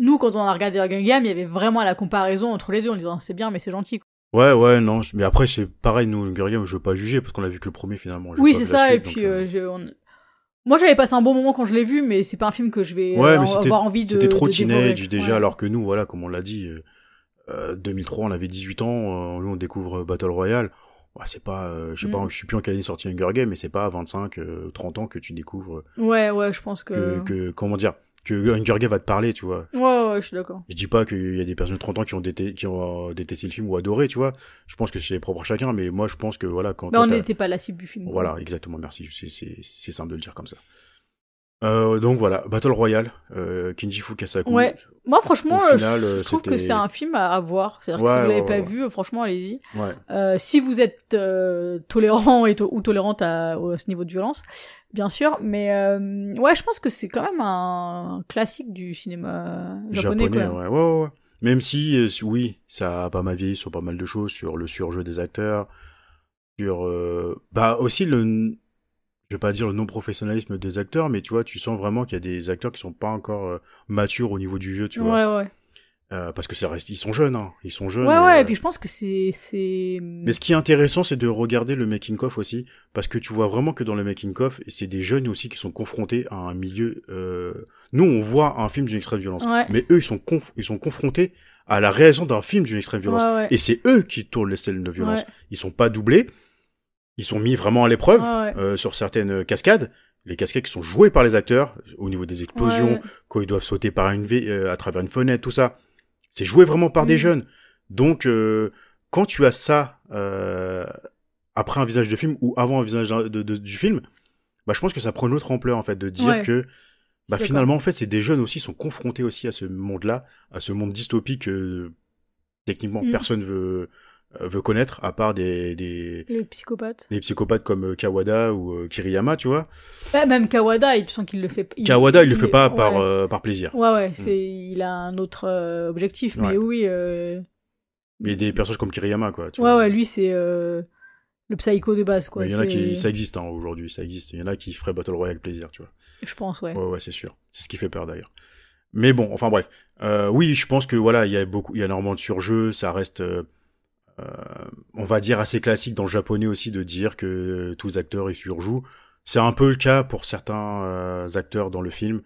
Speaker 2: nous, quand on a regardé Hunger Games, il y avait vraiment la comparaison entre les deux en disant c'est bien, mais c'est gentil, quoi.
Speaker 1: Ouais, non, mais après, c'est pareil, nous, Hunger Games, je veux pas juger parce qu'on a vu que le premier finalement.
Speaker 2: Oui, c'est ça, et puis, moi, j'avais passé un bon moment quand je l'ai vu, mais c'est pas un film que je vais avoir envie de.
Speaker 1: C'était trop
Speaker 2: teenage
Speaker 1: déjà, alors que nous, voilà, comme on l'a dit, 2003, on avait 18 ans, nous, on découvre Battle Royale. C'est pas, je sais pas, je suis plus en quelle année sorti Hunger Games, mais c'est pas à 25, 30 ans que tu découvres.
Speaker 2: Ouais, je pense que
Speaker 1: comment dire, que Hunger Games va te parler, tu vois.
Speaker 2: Ouais, je suis d'accord.
Speaker 1: Je dis pas qu'il y a des personnes de 30 ans qui ont détesté le film ou adoré, tu vois. Je pense que c'est propre à chacun, mais moi je pense que voilà, quand
Speaker 2: on n'était pas la cible du film.
Speaker 1: Voilà, exactement, merci, c'est simple de le dire comme ça. Donc voilà, Battle Royale, Kenji Fukasaku.
Speaker 2: Ouais. Moi franchement, je trouve que c'est un film à voir. C'est-à-dire que si vous l'avez pas vu, franchement, allez-y. Si vous êtes tolérant ou tolérante à ce niveau de violence, bien sûr, mais je pense que c'est quand même un classique du cinéma japonais, quoi.
Speaker 1: Ouais. Même si oui, ça a pas mal vieilli sur pas mal de choses, sur le surjeu des acteurs, sur aussi je vais pas dire le non-professionnalisme des acteurs, mais tu vois, tu sens vraiment qu'il y a des acteurs qui sont pas encore matures au niveau du jeu, tu vois.
Speaker 2: Ouais.
Speaker 1: Parce que ils sont jeunes, hein. Ils sont jeunes.
Speaker 2: Et puis je pense que c'est...
Speaker 1: Mais ce qui est intéressant, c'est de regarder le making-of aussi, parce que tu vois vraiment que dans le making-of, c'est des jeunes aussi qui sont confrontés à un milieu... Nous, on voit un film d'une extrême violence, mais eux, ils sont confrontés à la réalisation d'un film d'une extrême violence.
Speaker 2: Ouais.
Speaker 1: Et c'est eux qui tournent les scènes de violence.
Speaker 2: Ouais.
Speaker 1: Ils sont pas doublés. Ils sont mis vraiment à l'épreuve sur certaines cascades. Les cascades qui sont jouées par les acteurs au niveau des explosions, quand ils doivent sauter par à travers une fenêtre, tout ça. C'est joué vraiment par des jeunes. Donc, quand tu as ça après un visage de film ou avant un visage du film, bah, je pense que ça prend une autre ampleur, en fait, de dire que bah, finalement, en fait, c'est des jeunes aussi sont confrontés aussi à ce monde-là, à ce monde dystopique techniquement personne veut connaître, à part les
Speaker 2: psychopathes.
Speaker 1: Des psychopathes comme Kawada ou Kiriyama, tu vois.
Speaker 2: Bah, même Kawada, tu sens qu'il le fait.
Speaker 1: Kawada, il le fait pas par plaisir.
Speaker 2: Ouais, il a un autre objectif, mais oui.
Speaker 1: Mais des personnages comme Kiriyama, quoi. Tu vois.
Speaker 2: Ouais, lui, c'est le psycho de base, quoi.
Speaker 1: Il y en a qui, ça existe, hein, aujourd'hui, ça existe. Il y en a qui feraient Battle Royale avec plaisir, tu vois.
Speaker 2: Je pense, ouais.
Speaker 1: Ouais, c'est sûr. C'est ce qui fait peur, d'ailleurs. Mais bon, enfin bref. Oui, je pense que voilà, il y a énormément de surjeux, ça reste, on va dire assez classique dans le japonais aussi de dire que tous les acteurs ils surjouent. C'est un peu le cas pour certains acteurs dans le film.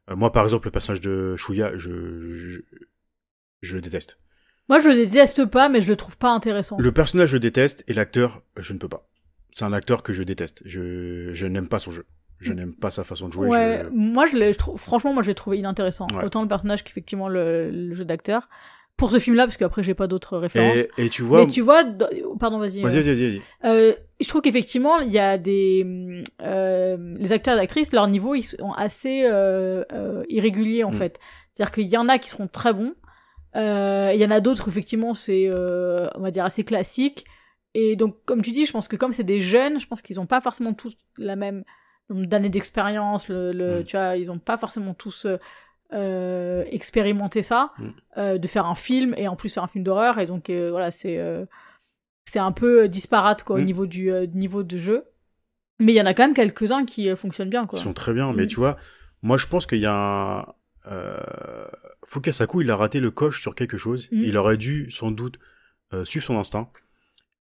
Speaker 1: Moi, par exemple, le personnage de Shuya, je le déteste.
Speaker 2: Moi, je le déteste pas, mais je le trouve pas intéressant.
Speaker 1: Le personnage, je déteste, et l'acteur, je ne peux pas. C'est un acteur que je déteste. Je n'aime pas son jeu. Je n'aime pas sa façon de jouer.
Speaker 2: Ouais, moi, franchement, moi, je l'ai trouvé inintéressant. Ouais. Autant le personnage qu'effectivement le jeu d'acteur. Pour ce film-là, parce qu'après, j'ai pas d'autres références.
Speaker 1: Et tu vois...
Speaker 2: Mais tu vois... Pardon, vas-y.
Speaker 1: Vas-y.
Speaker 2: Je trouve qu'effectivement, il y a des... les acteurs et actrices, leur niveau, ils sont assez irréguliers, en fait. C'est-à-dire qu'il y en a qui seront très bons. Il y en a d'autres, effectivement, c'est, on va dire, assez classique. Et donc, comme tu dis, je pense que comme c'est des jeunes, je pense qu'ils ont pas forcément tous la même nombre d'années d'expérience. Tu vois, ils ont pas forcément tous expérimenté ça, de faire un film, et en plus faire un film d'horreur. Et donc, voilà, c'est un peu disparate, quoi, au niveau du niveau de jeu. Mais il y en a quand même quelques-uns qui fonctionnent bien, quoi.
Speaker 1: Ils sont très bien, mais tu vois, moi, je pense qu'il y a Fukasaku, il a raté le coche sur quelque chose. Il aurait dû, sans doute, suivre son instinct.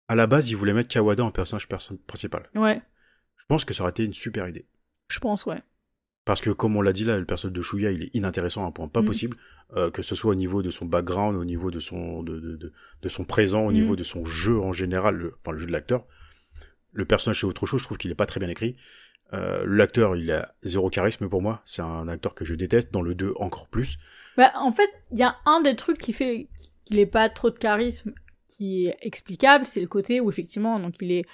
Speaker 1: À la base, il voulait mettre Kawada en personnage principal.
Speaker 2: Ouais.
Speaker 1: Je pense que ça aurait été une super idée.
Speaker 2: Je pense, ouais.
Speaker 1: Parce que, comme on l'a dit là, le personnage de Shuya, il est inintéressant à un point pas possible. Que ce soit au niveau de son background, au niveau de son, de son présent, au niveau de son jeu en général, le jeu de l'acteur. Le personnage, c'est autre chose. Je trouve qu'il est pas très bien écrit. L'acteur, il a zéro charisme pour moi. C'est un acteur que je déteste. Dans le 2, encore plus.
Speaker 2: Bah, en fait, il y a un des trucs qui fait qu'il ait pas trop de charisme qui est explicable, c'est le côté où effectivement, donc il est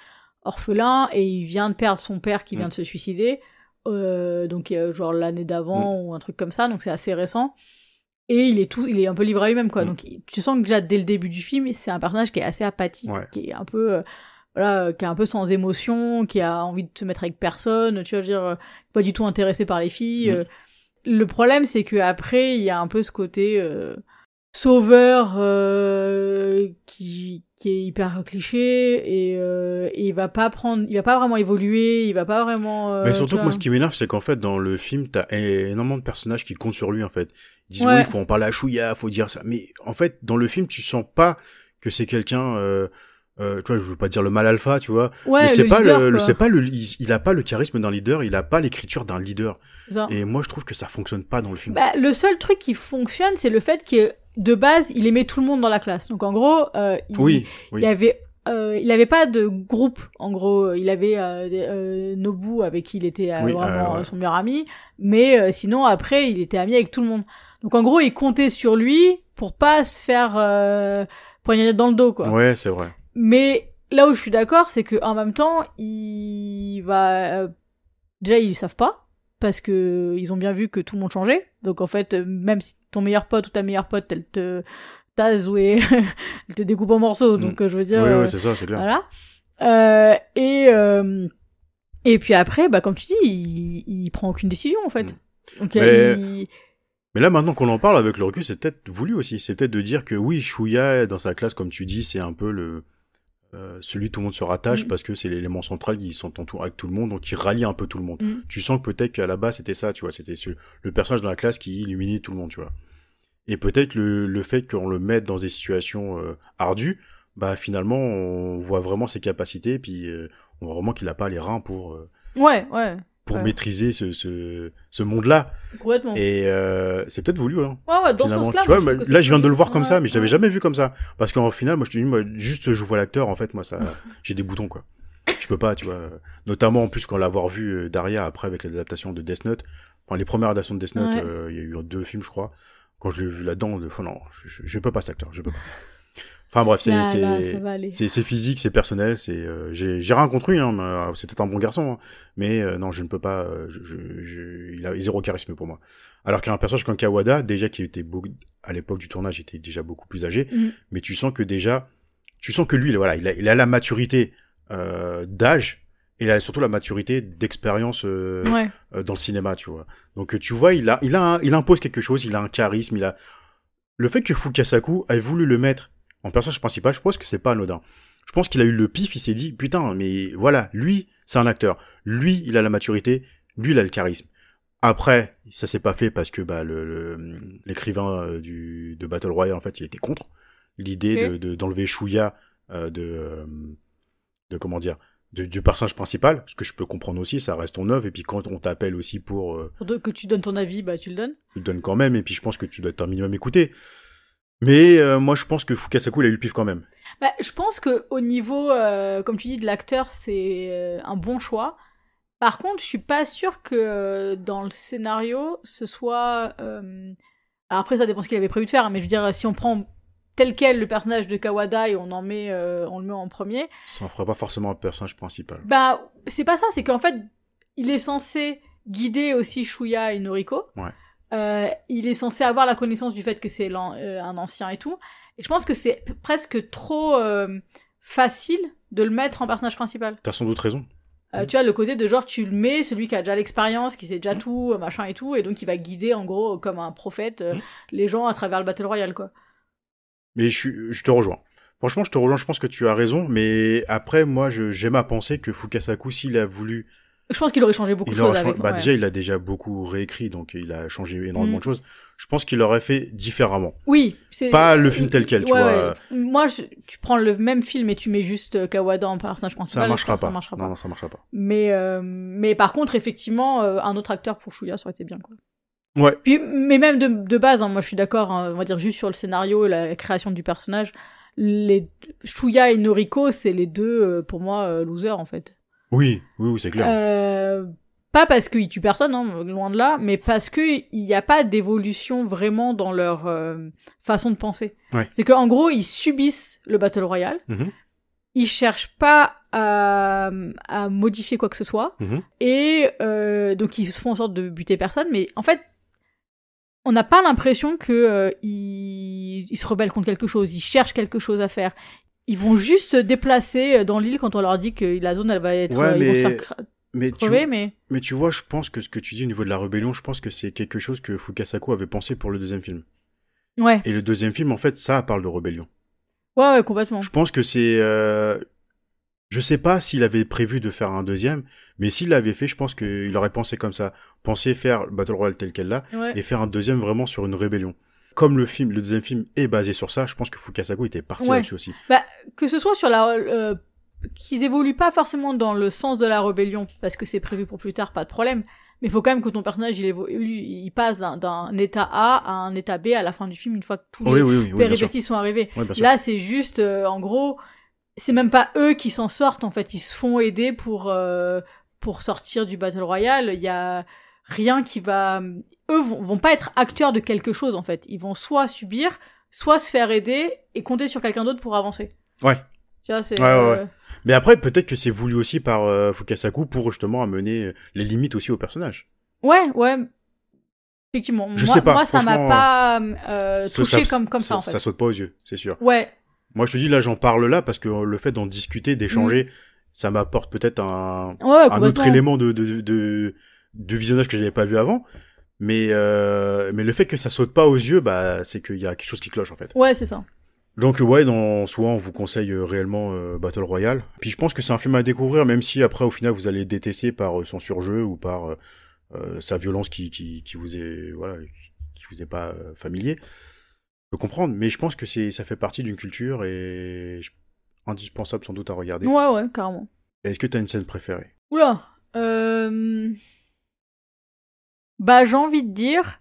Speaker 2: orphelin et il vient de perdre son père qui vient de se suicider, donc genre l'année d'avant ou un truc comme ça, donc c'est assez récent. Et il est un peu livré à lui-même, quoi. Donc tu sens que déjà dès le début du film, c'est un personnage qui est assez apathique, qui est un peu voilà, qui est un peu sans émotion, qui a envie de se mettre avec personne, tu vas dire pas du tout intéressé par les filles. Le problème, c'est que après, il y a un peu ce côté sauveur qui est hyper cliché, et il va pas vraiment évoluer, il va pas vraiment
Speaker 1: mais surtout que moi, ce qui m'énerve, c'est qu'en fait, dans le film, t'as énormément de personnages qui comptent sur lui, en fait. Ils disent oui, faut en parler à Shuya, faut dire ça, mais en fait, dans le film, tu sens pas que c'est quelqu'un tu vois, je veux pas dire le mal alpha, tu vois, mais c'est pas il a pas le charisme d'un leader, il a pas l'écriture d'un leader. Ça. Et moi, je trouve que ça fonctionne pas dans le film.
Speaker 2: Bah, le seul truc qui fonctionne, c'est le fait que de base, il aimait tout le monde dans la classe. Donc en gros, il avait pas de groupe. En gros, il avait Nobu avec qui il était vraiment son meilleur ami, mais sinon après, il était ami avec tout le monde. Donc en gros, il comptait sur lui pour pas se faire poignarder dans le dos, quoi.
Speaker 1: Ouais, c'est vrai.
Speaker 2: Mais là où je suis d'accord, c'est que en même temps, il va déjà ils savent pas. Parce que ils ont bien vu que tout le monde changeait. Donc en fait, même si ton meilleur pote ou ta meilleure pote, elle te tase ou elle te découpe en morceaux. Donc je veux dire...
Speaker 1: Oui, c'est ça, c'est clair.
Speaker 2: Voilà. Et puis après, bah comme tu dis, il prend aucune décision en fait. Donc
Speaker 1: mais là, maintenant qu'on en parle avec le recul, c'est peut-être voulu aussi. C'est peut-être de dire que oui, Shuya, dans sa classe, comme tu dis, c'est un peu celui tout le monde se rattache parce que c'est l'élément central, ils sont entourés avec tout le monde, donc il rallie un peu tout le monde. Tu sens que peut-être qu'à la base c'était ça, tu vois, c'était le personnage dans la classe qui illuminait tout le monde, tu vois. Et peut-être le fait qu'on le mette dans des situations ardues, bah finalement on voit vraiment ses capacités, puis on voit vraiment qu'il a pas les reins pour.
Speaker 2: Ouais.
Speaker 1: pour maîtriser ce monde-là.
Speaker 2: Complètement.
Speaker 1: Et c'est peut-être voulu, hein.
Speaker 2: Ouais, dans ce
Speaker 1: Finalement.
Speaker 2: sens-là.
Speaker 1: Tu vois, là, je viens de le voir
Speaker 2: ouais,
Speaker 1: comme ça, mais je l'avais
Speaker 2: ouais.
Speaker 1: jamais vu comme ça. Parce qu'en final, moi, je te dis, moi, juste, je vois l'acteur, en fait, moi, ça, j'ai des boutons, quoi. Je peux pas, tu vois. Notamment, en plus, quand l'avoir vu Daria, après, avec l'adaptation de Death Note. Enfin, les premières adaptations de Death Note, il y a eu 2 films, je crois. Quand je l'ai vu là-dedans, non, je peux pas cet acteur, je peux pas. Enfin bref, c'est physique, c'est personnel, j'ai rien contre lui, hein, c'est peut-être un bon garçon, hein, mais non, je ne peux pas, il a 0 charisme pour moi. Alors qu'un personnage comme Kawada, déjà qui était à l'époque du tournage, était déjà beaucoup plus âgé, mais tu sens que lui, il a la maturité d'âge. Et il a surtout la maturité d'expérience dans le cinéma, tu vois. Donc tu vois, il impose quelque chose, il a un charisme, le fait que Fukasaku ait voulu le mettre en personnage principal, je pense que c'est pas anodin. Je pense qu'il a eu le pif, il s'est dit putain, mais voilà, lui, c'est un acteur. Lui, il a la maturité, lui, il a le charisme. Après, ça s'est pas fait parce que l'écrivain de Battle Royale, en fait, il était contre l'idée d'enlever Shuya comment dire, du personnage principal, ce que je peux comprendre aussi, ça reste ton œuvre, et puis quand on t'appelle aussi pour
Speaker 2: que tu donnes ton avis, bah tu le donnes.
Speaker 1: Tu le donnes quand même, et puis je pense que tu dois être un minimum écouté. Mais moi je pense que Fukasaku il a eu le pif quand même.
Speaker 2: Bah, je pense que au niveau, comme tu dis, de l'acteur, c'est un bon choix. Par contre, je suis pas sûre que dans le scénario, ce soit... Alors après, ça dépend ce qu'il avait prévu de faire, hein, mais je veux dire, si on prend tel quel le personnage de Kawada et on le met en premier...
Speaker 1: Ça en ferait pas forcément un personnage principal.
Speaker 2: Bah, c'est pas ça, c'est qu'en fait, il est censé guider aussi Shuya et Noriko.
Speaker 1: Ouais.
Speaker 2: Il est censé avoir la connaissance du fait que c'est un ancien et tout. Et je pense que c'est presque trop facile de le mettre en personnage principal.
Speaker 1: T'as sans doute raison.
Speaker 2: Tu vois, le côté de genre, tu le mets, celui qui a déjà l'expérience, qui sait déjà tout, machin et tout, et donc il va guider, en gros, comme un prophète, les gens à travers le Battle Royale, quoi.
Speaker 1: Mais je te rejoins. Franchement, je te rejoins, je pense que tu as raison, mais après, moi, j'aime à penser que Fukasaku, s'il a voulu...
Speaker 2: Je pense qu'il aurait changé beaucoup de choses avec.
Speaker 1: Bah, déjà, il a déjà beaucoup réécrit, donc il a changé énormément de choses. Je pense qu'il l'aurait fait différemment.
Speaker 2: Oui. C'est...
Speaker 1: Pas le film tel quel, tu vois.
Speaker 2: Ouais. Moi, tu prends le même film et tu mets juste Kawada en personnage principal.
Speaker 1: Ça marchera pas.
Speaker 2: Non,
Speaker 1: ça marchera pas.
Speaker 2: Mais par contre, effectivement, un autre acteur pour Shuya, ça aurait été bien, quoi.
Speaker 1: Ouais.
Speaker 2: Puis, mais même de base, hein, moi je suis d'accord, hein, on va dire juste sur le scénario et la création du personnage, Shuya et Noriko, c'est les deux, pour moi, losers, en fait.
Speaker 1: Oui, c'est clair.
Speaker 2: Pas parce qu'ils tuent personne, hein, loin de là, mais parce qu'il n'y a pas d'évolution vraiment dans leur façon de penser.
Speaker 1: Ouais.
Speaker 2: C'est qu'en gros, ils subissent le Battle Royale, ils cherchent pas à modifier quoi que ce soit, et donc ils se font en sorte de buter personne, mais en fait, on n'a pas l'impression que ils se rebellent contre quelque chose, ils cherchent quelque chose à faire. Ils vont juste se déplacer dans l'île quand on leur dit que la zone, elle va être... ils vont se faire crever,
Speaker 1: mais tu vois, je pense que ce que tu dis au niveau de la rébellion, je pense que c'est quelque chose que Fukasaku avait pensé pour le deuxième film.
Speaker 2: Ouais.
Speaker 1: Et le deuxième film, en fait, ça parle de rébellion.
Speaker 2: Ouais, complètement.
Speaker 1: Je pense que c'est... Je sais pas s'il avait prévu de faire un deuxième, mais s'il l'avait fait, je pense qu'il aurait pensé comme ça. Penser faire Battle Royale tel qu'elle là, et faire un deuxième vraiment sur une rébellion. Comme le deuxième film est basé sur ça, je pense que Fukasaku était parti là-dessus aussi.
Speaker 2: Bah, que ce soit sur qu'ils évoluent pas forcément dans le sens de la rébellion, parce que c'est prévu pour plus tard, pas de problème. Mais il faut quand même que ton personnage, il passe d'un état A à un état B à la fin du film, une fois que tous les péripéties sont arrivés.
Speaker 1: Oui,
Speaker 2: là, c'est juste, en gros, c'est même pas eux qui s'en sortent, en fait. Ils se font aider pour sortir du Battle Royale. Il y a rien qui va... Eux vont pas être acteurs de quelque chose, en fait. Ils vont soit subir, soit se faire aider et compter sur quelqu'un d'autre pour avancer.
Speaker 1: Ouais.
Speaker 2: Tu vois, c'est...
Speaker 1: Ouais. Mais après, peut-être que c'est voulu aussi par Fukasaku pour justement amener les limites aussi au personnage.
Speaker 2: Ouais. Effectivement.
Speaker 1: Je sais pas.
Speaker 2: Moi, ça m'a pas touché comme ça, en fait.
Speaker 1: Ça saute pas aux yeux, c'est sûr.
Speaker 2: Ouais.
Speaker 1: Moi, je te dis, là, j'en parle là parce que le fait d'en discuter, d'échanger, ça m'apporte peut-être un autre élément de visionnage que j'avais pas vu avant. Mais le fait que ça saute pas aux yeux, bah, c'est qu'il y a quelque chose qui cloche, en fait.
Speaker 2: Ouais, c'est ça.
Speaker 1: Donc, ouais, soit on vous conseille réellement Battle Royale. Puis je pense que c'est un film à découvrir, même si après, au final, vous allez détester par son surjeu ou par sa violence qui vous est, voilà, qui vous est pas familier. Je peux comprendre, mais je pense que ça fait partie d'une culture et indispensable sans doute à regarder.
Speaker 2: Ouais, carrément.
Speaker 1: Est-ce que t'as une scène préférée?
Speaker 2: Oula, Bah, j'ai envie de dire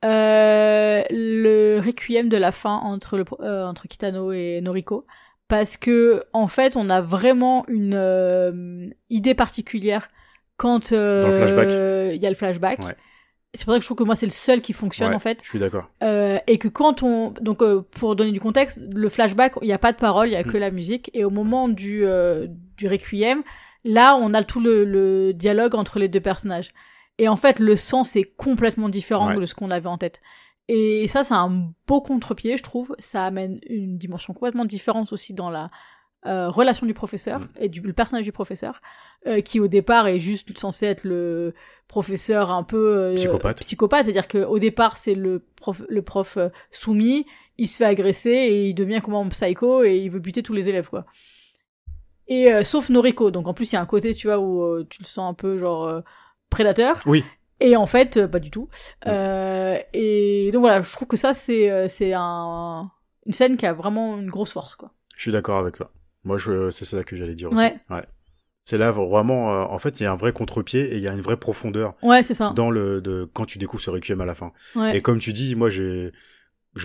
Speaker 2: le requiem de la fin entre Kitano et Noriko, parce que en fait, on a vraiment une idée particulière quand
Speaker 1: Dans le flashback.
Speaker 2: Il y a le flashback.
Speaker 1: Ouais.
Speaker 2: C'est pour ça que je trouve que moi c'est le seul qui fonctionne
Speaker 1: Ouais,
Speaker 2: en fait.
Speaker 1: Je suis d'accord.
Speaker 2: Et que quand on donc pour donner du contexte, le flashback, il y a pas de parole, il y a que la musique, et au moment du requiem, là on a tout le dialogue entre les deux personnages. Et en fait, le sens est complètement différent de ce qu'on avait en tête. Et ça, c'est un beau contre-pied, je trouve. Ça amène une dimension complètement différente aussi dans la relation du professeur et le personnage du professeur, qui au départ est juste censé être le professeur un peu psychopathe, c'est-à-dire qu'au départ c'est le prof soumis, il se fait agresser et il devient complètement psycho et il veut buter tous les élèves, quoi. Et sauf Noriko, donc en plus il y a un côté, tu vois, où tu le sens un peu genre prédateur.
Speaker 1: Oui.
Speaker 2: Et en fait, pas du tout. Et donc voilà, je trouve que ça c'est une scène qui a vraiment une grosse force, quoi.
Speaker 1: Je suis d'accord avec toi. Moi, c'est ça que j'allais dire aussi. Ouais. C'est là vraiment, en fait, il y a un vrai contre-pied et il y a une vraie profondeur.
Speaker 2: Ouais, c'est ça.
Speaker 1: Dans quand tu découvres ce Requiem à la fin.
Speaker 2: Ouais.
Speaker 1: Et comme tu dis, moi, je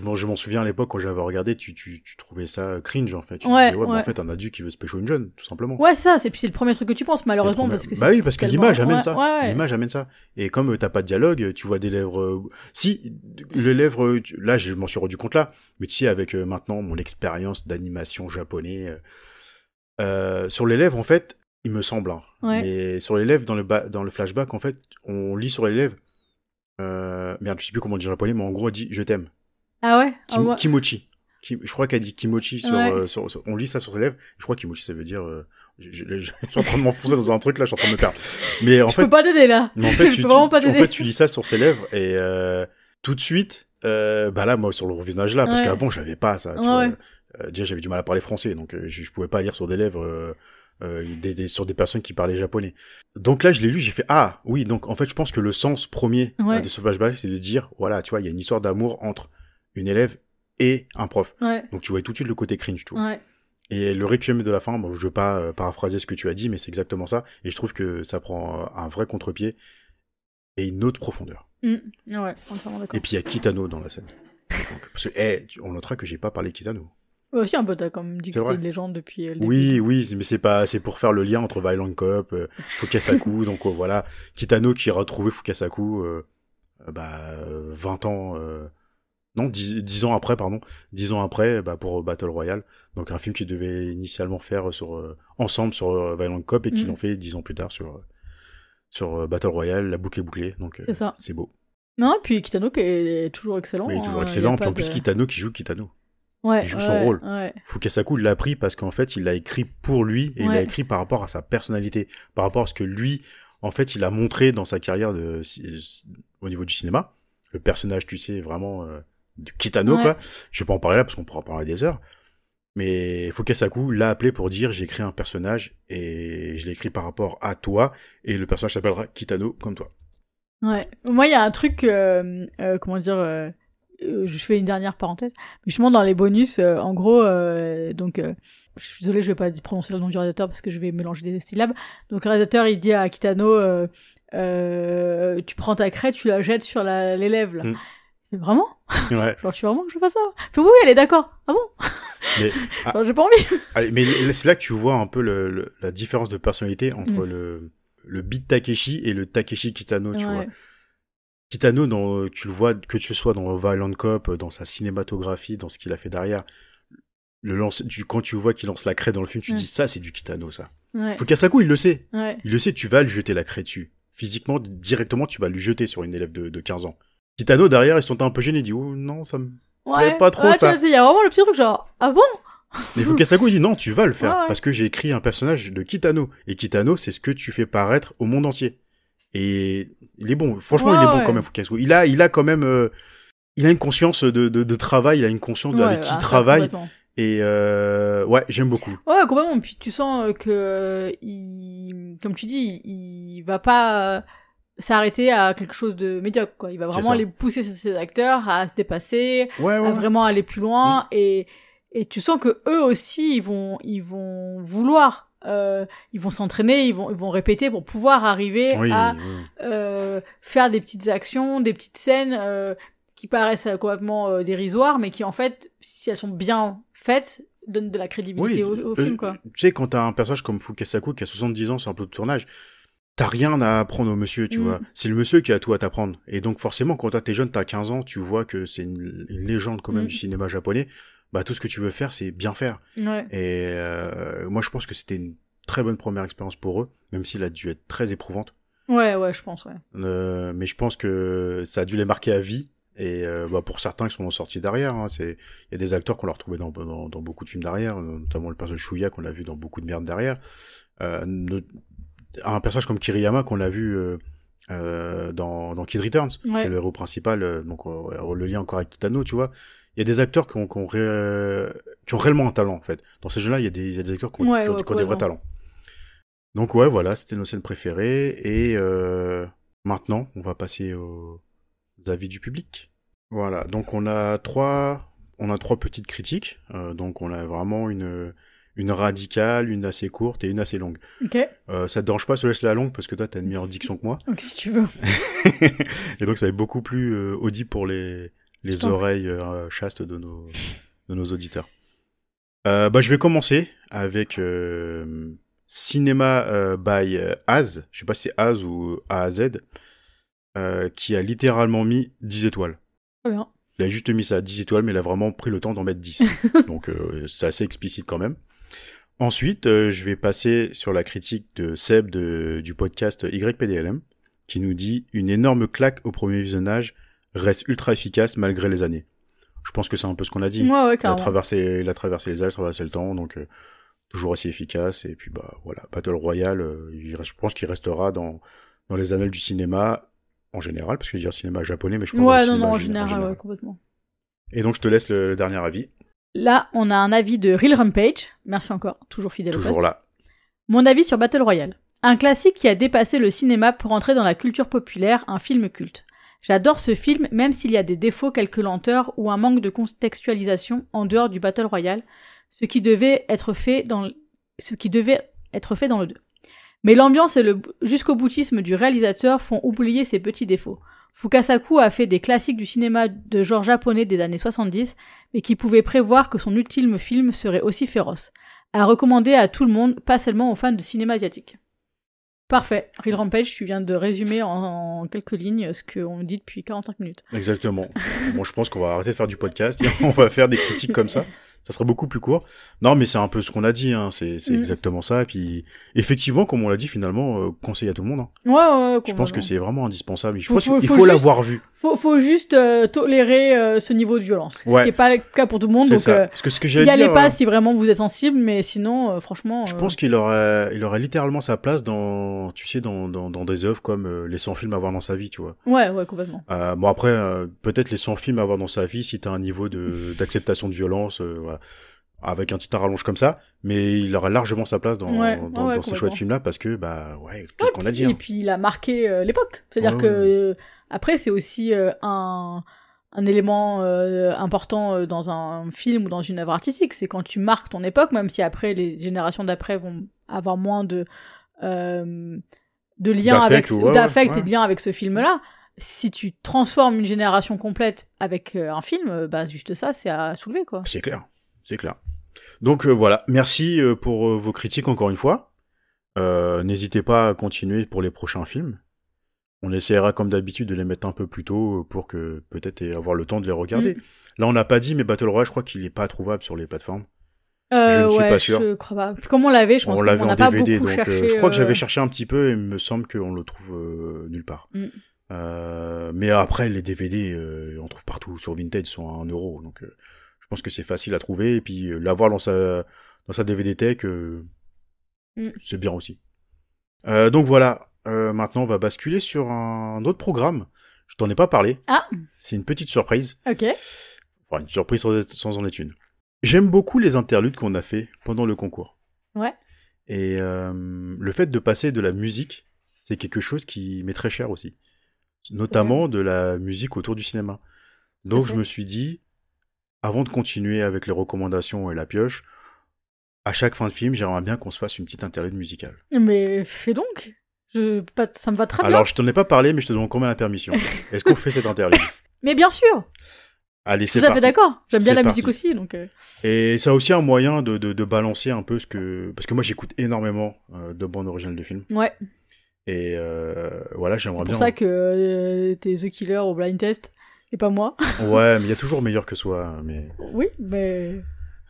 Speaker 1: m'en souviens à l'époque quand j'avais regardé, tu trouvais ça cringe, en fait. Tu disais, mais en fait, un adulte qui veut se pécho une jeune, tout simplement.
Speaker 2: Ouais, c'est ça. C'est le premier truc que tu penses, malheureusement, parce que
Speaker 1: bah oui, parce que l'image amène ça.
Speaker 2: Ouais.
Speaker 1: L'image amène ça. Et comme t'as pas de dialogue, tu vois des lèvres, si, les lèvres, là, je m'en suis rendu compte là. Mais tu sais, avec maintenant mon expérience d'animation japonais, sur les lèvres, en fait, il me semble, hein. Mais sur les lèvres, dans le flashback, en fait, on lit sur les lèvres, merde, je sais plus comment dire en japonais, mais en gros, elle dit, je t'aime.
Speaker 2: Ah ouais?
Speaker 1: Kimochi. Je crois qu'elle dit Kimochi on lit ça sur ses lèvres. Je crois que Kimochi, ça veut dire, je suis en train de m'enfoncer dans un truc, là, je suis en train de me perdre. Mais en fait.
Speaker 2: Je peux pas t'aider, là.
Speaker 1: Mais en fait,
Speaker 2: je peux vraiment pas t'aider.
Speaker 1: En fait, tu lis ça sur ses lèvres et, tout de suite, bah là, moi, sur le visionnage là, parce qu'avant, j'avais pas ça, tu vois. Déjà, j'avais du mal à parler français, donc, je pouvais pas lire sur des lèvres, sur des personnes qui parlaient japonais. Donc là, je l'ai lu, j'ai fait, ah, oui, donc, en fait, je pense que le sens premier de ce flashback, c'est de dire, voilà, tu vois, il y a une histoire d'amour entre une élève et un prof. Donc tu vois tout de suite le côté cringe, tu vois. Et le requiem de la fin, bon, je veux pas paraphraser ce que tu as dit, mais c'est exactement ça. Et je trouve que ça prend un vrai contre-pied et une autre profondeur.
Speaker 2: Ouais, entièrement d'accord.
Speaker 1: Et puis il y a Kitano dans la scène. Donc, parce que, on notera que j'ai pas parlé de Kitano.
Speaker 2: Aussi un peu, t'as quand même dit que c'était une légende depuis le début.
Speaker 1: Oui, mais c'est pour faire le lien entre Violent Cop, Fukasaku, donc voilà. Kitano qui a retrouvé Fukasaku, 20 ans, non, 10 ans après, pardon. 10 ans après, pour Battle Royale. Donc un film qu'ils devaient initialement faire ensemble sur Violent Cop et qu'ils l'ont fait 10 ans plus tard sur Battle Royale. La boucle est bouclée, donc c'est beau.
Speaker 2: Non, et puis Kitano qui est toujours excellent.
Speaker 1: Oui, toujours excellent. Puis en plus, Kitano qui joue Kitano. Il joue son rôle. Fukasaku l'a pris parce qu'en fait, il l'a écrit pour lui et il l'a écrit par rapport à sa personnalité, par rapport à ce que lui, en fait, il a montré dans sa carrière au niveau du cinéma. Le personnage, tu sais, vraiment du Kitano, quoi. Je vais pas en parler là parce qu'on pourra en parler des heures. Mais Fukasaku l'a appelé pour dire, j'ai écrit un personnage et je l'ai écrit par rapport à toi et le personnage s'appellera Kitano comme toi.
Speaker 2: Ouais. Moi, il y a un truc, comment dire, je fais une dernière parenthèse. Justement, dans les bonus, en gros, donc, je suis désolée, je vais pas prononcer le nom du réalisateur parce que je vais mélanger des syllabes. Donc, le réalisateur, il dit à Kitano, tu prends ta craie, tu la jettes sur l'élève, là. Mais vraiment?
Speaker 1: Ouais.
Speaker 2: Genre, tu veux vraiment que je fasse ça? Fait, oui, elle est d'accord. Ah bon?
Speaker 1: Mais,
Speaker 2: genre, j'ai pas envie.
Speaker 1: Allez, mais c'est là que tu vois un peu la différence de personnalité entre le Beat Takeshi et le Takeshi Kitano, tu vois. Kitano, tu le vois, que ce soit dans Violent Cop, dans sa cinématographie, dans ce qu'il a fait derrière, quand tu vois qu'il lance la craie dans le film, tu te dis, ça, c'est du Kitano, ça. Fukasaku, il le sait. Il le sait, tu vas lui jeter la craie dessus. Physiquement, directement, tu vas lui jeter sur une élève de 15 ans. Kitano, derrière, ils sont un peu gênés, ils disent, oh non, ça me plaît pas trop, ça.
Speaker 2: Il y a vraiment le petit truc genre, ah bon?
Speaker 1: Mais Fukasaku, il dit, non, tu vas le faire, parce que j'ai écrit un personnage de Kitano. Et Kitano, c'est ce que tu fais paraître au monde entier. Et il est bon, franchement, il est bon quand même, Fukasaku. Il a quand même, il a une conscience de travail, il a une conscience avec qui il travaille. Et j'aime beaucoup.
Speaker 2: Ouais, complètement. Puis tu sens que, comme tu dis, il va pas s'arrêter à quelque chose de médiocre, quoi. Il va vraiment aller pousser ses acteurs à se dépasser, à vraiment aller plus loin. Et tu sens que eux aussi, ils vont vouloir ils vont s'entraîner, ils vont répéter pour pouvoir arriver à faire des petites actions, des petites scènes qui paraissent complètement dérisoires, mais qui en fait, si elles sont bien faites, donnent de la crédibilité au film, quoi.
Speaker 1: Tu sais, quand t'as un personnage comme Fukasaku qui a 70 ans sur un plateau de tournage, t'as rien à apprendre au monsieur, tu vois. C'est le monsieur qui a tout à t'apprendre. Et donc forcément, quand t'es jeune, t'as 15 ans, tu vois que c'est une légende quand même du cinéma japonais. Bah tout ce que tu veux faire, c'est bien faire.
Speaker 2: Ouais.
Speaker 1: Et moi, je pense que c'était une très bonne première expérience pour eux, même s'il a dû être très éprouvante.
Speaker 2: Ouais, je pense, ouais.
Speaker 1: Mais je pense que ça a dû les marquer à vie. Et pour certains, ils sont sortis derrière. Hein. Il y a des acteurs qu'on l'a retrouvé dans beaucoup de films derrière, notamment le personnage de Shuya qu'on l'a vu dans beaucoup de merde derrière. Un personnage comme Kiriyama qu'on l'a vu dans Kid Returns, c'est le héros principal, donc le lien encore avec Kitano, tu vois. Il y a des acteurs qui ont réellement un talent, en fait. Dans ces jeux-là, il y a des acteurs qui ont des vrais talents. Donc voilà, c'était nos scènes préférées. Et maintenant, on va passer aux avis du public. Voilà, donc on a trois petites critiques. Donc on a vraiment une radicale, une assez courte et une assez longue.
Speaker 2: Ok.
Speaker 1: Ça te dérange pas, je te laisse la longue parce que toi t'as une meilleure diction que moi.
Speaker 2: Donc si tu veux.
Speaker 1: Et donc ça va être beaucoup plus audible pour les oreilles chastes de nos auditeurs. Je vais commencer avec Cinema by Az, je sais pas si c'est Az ou AAZ, qui a littéralement mis 10 étoiles.
Speaker 2: Très bien.
Speaker 1: Il a juste mis ça à 10 étoiles, mais il a vraiment pris le temps d'en mettre 10. Donc c'est assez explicite quand même. Ensuite, je vais passer sur la critique de Seb du podcast YPDLM, qui nous dit « Une énorme claque au premier visionnage, reste ultra efficace malgré les années. » Je pense que c'est un peu ce qu'on a dit.
Speaker 2: Ouais,
Speaker 1: il a traversé les âges, il a traversé le temps, donc toujours aussi efficace. Et puis voilà, Battle Royale, je pense qu'il restera dans les annales du cinéma en général, parce que je veux dire cinéma japonais, mais je pense
Speaker 2: en général, complètement.
Speaker 1: Et donc je te laisse le dernier avis.
Speaker 2: Là, on a un avis de Real Rampage. Merci encore, toujours fidèle au poste.
Speaker 1: Toujours là.
Speaker 2: Mon avis sur Battle Royale. Un classique qui a dépassé le cinéma pour entrer dans la culture populaire, un film culte. J'adore ce film, même s'il y a des défauts, quelques lenteurs ou un manque de contextualisation en dehors du Battle Royale, ce qui devait être fait dans le 2. Mais l'ambiance et le jusqu'au boutisme du réalisateur font oublier ces petits défauts. Fukasaku a fait des classiques du cinéma de genre japonais des années 70, mais qui pouvait prévoir que son ultime film serait aussi féroce. À recommander à tout le monde, pas seulement aux fans de cinéma asiatique. Parfait. Real Rampage, tu viens de résumer en quelques lignes ce qu'on dit depuis 45 minutes.
Speaker 1: Exactement. Bon, je pense qu'on va arrêter de faire du podcast et on va faire des critiques comme ça. Ça serait beaucoup plus court. Non, mais c'est un peu ce qu'on a dit, hein. C'est exactement ça. Et puis, effectivement, comme on l'a dit, finalement, conseil à tout le monde, hein.
Speaker 2: Ouais,
Speaker 1: je pense que c'est vraiment indispensable. Il faut l'avoir vu.
Speaker 2: Faut juste tolérer ce niveau de violence.
Speaker 1: Ouais.
Speaker 2: Ce qui n'est pas le cas pour tout le monde. Donc,
Speaker 1: parce que ce que j'allais
Speaker 2: y allez
Speaker 1: dire,
Speaker 2: pas si vraiment vous êtes sensible, mais sinon, franchement.
Speaker 1: Je pense qu'il aurait littéralement sa place dans des œuvres comme les 100 films à voir dans sa vie, tu vois.
Speaker 2: Ouais, complètement.
Speaker 1: Bon après, peut-être les 100 films à voir dans sa vie si t'as un niveau d'acceptation de violence, voilà, avec un titre à rallonge comme ça, mais il aurait largement sa place dans ces choix de films-là parce que tout ce qu'on a dit.
Speaker 2: Et puis il a marqué l'époque. C'est-à-dire que après c'est aussi un élément important dans un film ou dans une œuvre artistique, c'est quand tu marques ton époque, même si après les générations d'après vont avoir moins de liens d'affect et de liens avec ce film-là. Si tu transformes une génération complète avec un film, juste ça, c'est à soulever, quoi.
Speaker 1: C'est clair. Donc voilà, merci pour vos critiques encore une fois. N'hésitez pas à continuer pour les prochains films. On essaiera comme d'habitude de les mettre un peu plus tôt pour que peut-être avoir le temps de les regarder. Là, on n'a pas dit, mais Battle Royale, je crois qu'il est pas trouvable sur les plateformes. Je ne suis pas sûr.
Speaker 2: Je crois pas. Comme on l'avait, je pense qu'on n'a pas
Speaker 1: DVD,
Speaker 2: beaucoup cherché.
Speaker 1: Je crois que j'avais cherché un petit peu et il me semble qu'on le trouve nulle part. Mais après, les DVD, on trouve partout sur Vinted, ils sont à 1 €. Donc, je pense que c'est facile à trouver. Et puis, l'avoir dans sa DVD Tech, c'est bien aussi. Donc voilà. Maintenant, on va basculer sur un autre programme. Je t'en ai pas parlé.
Speaker 2: Ah.
Speaker 1: C'est une petite surprise.
Speaker 2: Ok.
Speaker 1: Enfin, une surprise sans en être une. J'aime beaucoup les interludes qu'on a fait pendant le concours.
Speaker 2: Ouais.
Speaker 1: Et le fait de passer de la musique, c'est quelque chose qui m'est très cher aussi. Notamment de la musique autour du cinéma. Donc je me suis dit, avant de continuer avec les recommandations et la pioche, à chaque fin de film, j'aimerais bien qu'on se fasse une petite interlude musicale.
Speaker 2: Mais fais donc. Ça me va très bien.
Speaker 1: Alors, je t'en ai pas parlé, mais je te demande combien la permission. Est-ce qu'on fait cette interlude?
Speaker 2: Mais bien sûr.
Speaker 1: Allez, c'est
Speaker 2: Tout à
Speaker 1: parti.
Speaker 2: fait d'accord. J'aime bien
Speaker 1: C'est
Speaker 2: la
Speaker 1: parti.
Speaker 2: musique aussi, donc.
Speaker 1: Et c'est aussi un moyen de balancer un peu ce que... Parce que moi, j'écoute énormément de bandes originales de films.
Speaker 2: Ouais.
Speaker 1: Et voilà, j'aimerais
Speaker 2: C'est
Speaker 1: bien...
Speaker 2: pour ça que t'es The Killer au blind test et pas moi.
Speaker 1: Ouais, mais il y a toujours meilleur que soi. Mais...
Speaker 2: Oui, mais.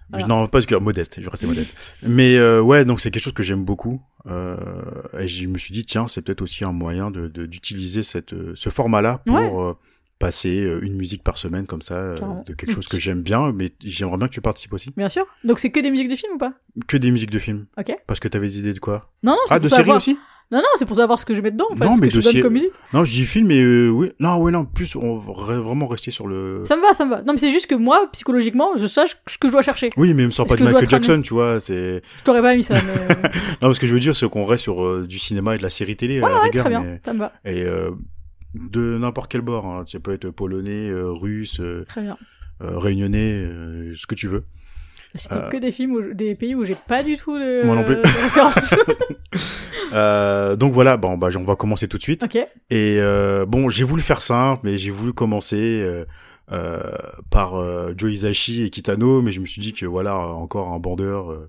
Speaker 2: Voilà.
Speaker 1: Non, pas que modeste, je vais rester modeste. Mais ouais, donc c'est quelque chose que j'aime beaucoup. Et je me suis dit, tiens, c'est peut-être aussi un moyen d'utiliser ce format-là pour passer une musique par semaine comme ça, de quelque chose que j'aime bien, mais j'aimerais bien que tu participes aussi.
Speaker 2: Bien sûr. Donc c'est que des musiques de films ou pas?
Speaker 1: Que des musiques de films.
Speaker 2: Ok.
Speaker 1: Parce que t'avais des idées de quoi?
Speaker 2: Non, c'est
Speaker 1: Ah,
Speaker 2: pour
Speaker 1: de séries
Speaker 2: savoir...
Speaker 1: aussi?
Speaker 2: Non, c'est pour savoir ce que je mets dedans, en fait,
Speaker 1: Non,
Speaker 2: ce
Speaker 1: mais
Speaker 2: que je donne comme musique.
Speaker 1: Non, je dis film, mais oui. Non, plus, on va vraiment rester sur le...
Speaker 2: Ça me va. Non, mais c'est juste que moi, psychologiquement, je sache ce que je dois chercher.
Speaker 1: Oui, mais me sors pas
Speaker 2: Est-ce
Speaker 1: de
Speaker 2: que je dois
Speaker 1: Michael
Speaker 2: tramer
Speaker 1: Jackson, tu vois, c'est...
Speaker 2: Je t'aurais pas mis ça, mais...
Speaker 1: Non, ce que je veux dire, c'est qu'on reste sur du cinéma et de la série télé, à la rigueur,
Speaker 2: très bien,
Speaker 1: mais...
Speaker 2: ça me va.
Speaker 1: Et de n'importe quel bord, hein. Ça peut être polonais, russe,
Speaker 2: Très bien.
Speaker 1: réunionnais, ce que tu veux.
Speaker 2: C'était que des films, des pays où j'ai pas du tout de...
Speaker 1: Moi non plus.
Speaker 2: de référence.
Speaker 1: Donc voilà, on va commencer tout de suite.
Speaker 2: Ok.
Speaker 1: Et bon, j'ai voulu faire simple, mais j'ai voulu commencer par Joe Hisaishi et Kitano, mais je me suis dit que voilà, encore un bandeur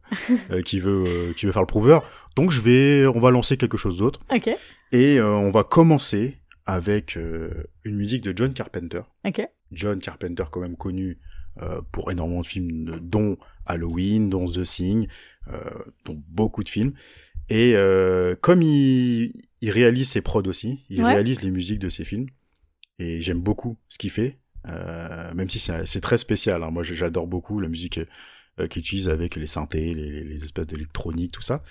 Speaker 1: qui veut faire le prouveur. Donc on va lancer quelque chose d'autre.
Speaker 2: Ok.
Speaker 1: Et on va commencer avec une musique de John Carpenter.
Speaker 2: Ok.
Speaker 1: John Carpenter, quand même connu pour énormément de films, dont Halloween, dont The Thing, dont beaucoup de films. Et comme il réalise ses prods aussi, il réalise les musiques de ses films. Et j'aime beaucoup ce qu'il fait, même si c'est très spécial. Hein. Moi, j'adore beaucoup la musique qu'il utilise avec les synthés, les espèces d'électronique, tout ça.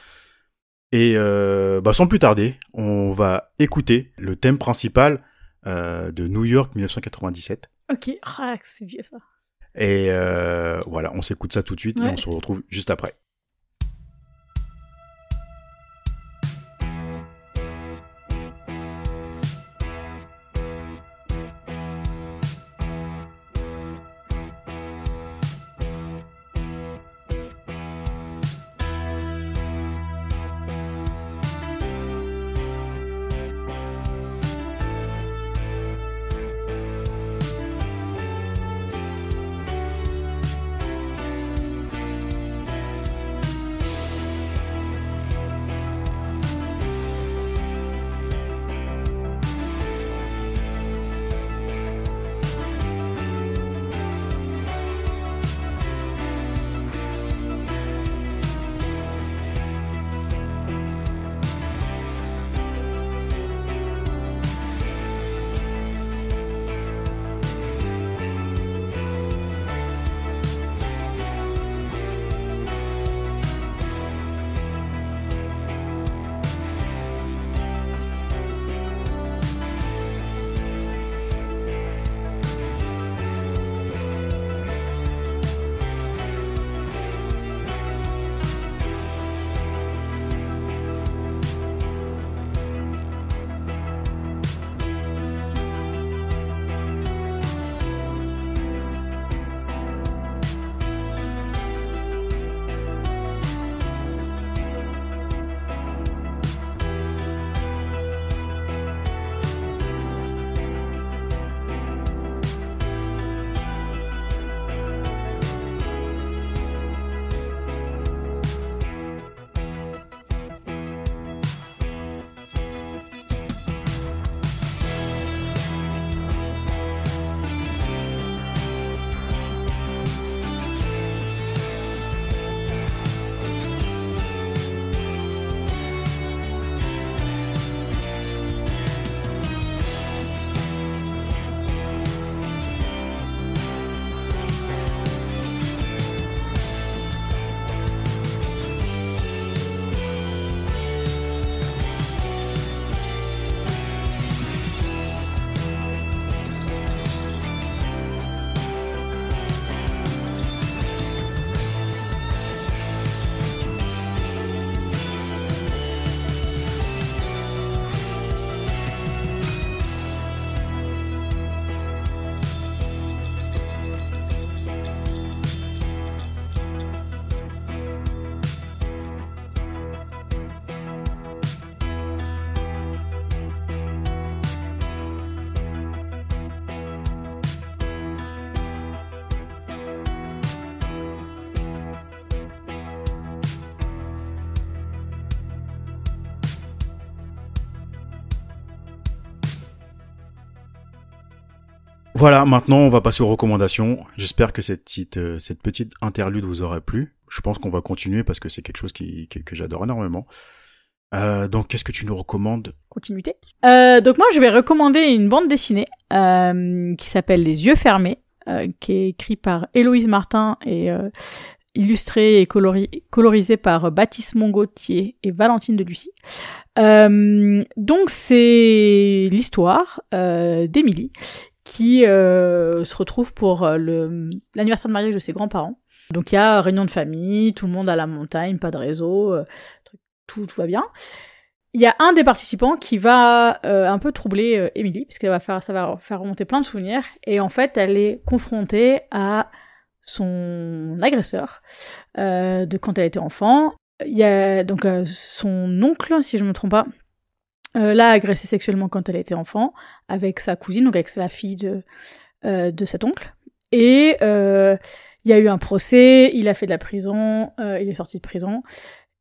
Speaker 1: Et sans plus tarder, on va écouter le thème principal de New York 1997.
Speaker 2: Ok, c'est vieux ça.
Speaker 1: Et voilà, on s'écoute ça tout de suite et on se retrouve juste après. Voilà, maintenant on va passer aux recommandations. J'espère que cette petite interlude vous aura plu. Je pense qu'on va continuer parce que c'est quelque chose que j'adore énormément. Donc qu'est-ce que tu nous recommandes ?
Speaker 2: Continuité. Donc moi je vais recommander une bande dessinée qui s'appelle Les Yeux Fermés, qui est écrite par Héloïse Martin et illustrée et colorisée par Baptiste Mongautier et Valentine Delucy. Donc c'est l'histoire d'Émilie qui se retrouve pour l'anniversaire de mariage de ses grands-parents. Donc il y a réunion de famille, tout le monde à la montagne, pas de réseau, tout va bien. Il y a un des participants qui va un peu troubler Émilie, parce que ça va faire remonter plein de souvenirs, et en fait elle est confrontée à son agresseur de quand elle était enfant. Il y a donc son oncle, si je me trompe pas, l'a agressée sexuellement quand elle était enfant, avec sa cousine, donc avec la fille de cet oncle. Et il y a eu un procès, il a fait de la prison, il est sorti de prison.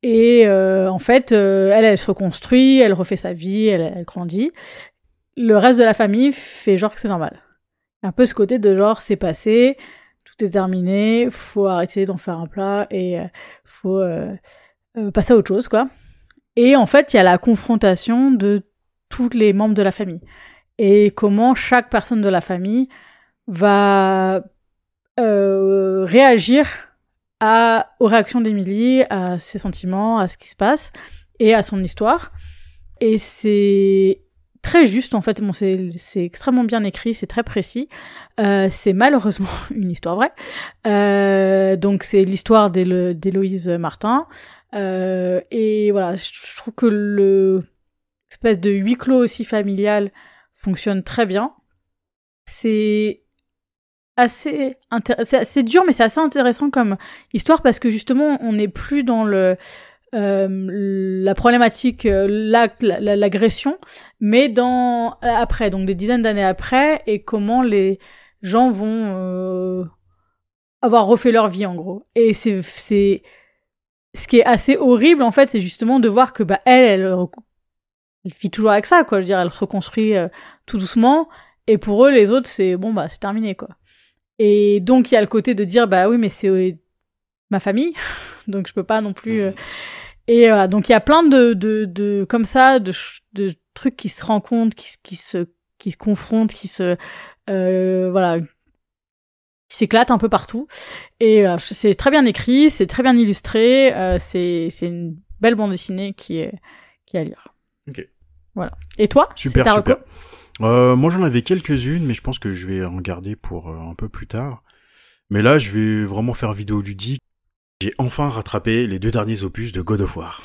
Speaker 2: Et en fait, elle se reconstruit, elle refait sa vie, elle grandit. Le reste de la famille fait genre que c'est normal. Un peu ce côté de genre, c'est passé, tout est terminé, faut arrêter d'en faire un plat et faut passer à autre chose, quoi. Et en fait, il y a la confrontation de tous les membres de la famille. Et comment chaque personne de la famille va réagir aux réactions d'Émilie, à ses sentiments, à ce qui se passe, et à son histoire. Et c'est très juste, en fait. Bon, c'est extrêmement bien écrit, c'est très précis. C'est malheureusement une histoire vraie. Donc c'est l'histoire d'Héloïse Martin. Et voilà, je trouve que l'espèce de huis clos aussi familial fonctionne très bien. C'est assez c'est dur, mais c'est assez intéressant comme histoire parce que justement on n'est plus dans la problématique, l'agression, mais dans après, donc des dizaines d'années après, et comment les gens vont avoir refait leur vie en gros. Et c'est ce qui est assez horrible en fait, c'est justement de voir que elle vit toujours avec ça, quoi. Je veux dire, elle se reconstruit tout doucement, et pour eux les autres c'est bon, c'est terminé, quoi. Et donc il y a le côté de dire oui, mais c'est ma famille, donc je peux pas non plus. Et voilà, donc il y a plein de comme ça de trucs qui se rencontrent, qui se confrontent, qui s'éclatent un peu partout. Et c'est très bien écrit, c'est très bien illustré, c'est une belle bande dessinée qui est à lire.
Speaker 1: Ok.
Speaker 2: Voilà. Et toi,
Speaker 1: super. Moi j'en avais quelques-unes, mais je pense que je vais en garder pour un peu plus tard. Mais là, je vais vraiment faire vidéoludique. J'ai enfin rattrapé les 2 derniers opus de God of War.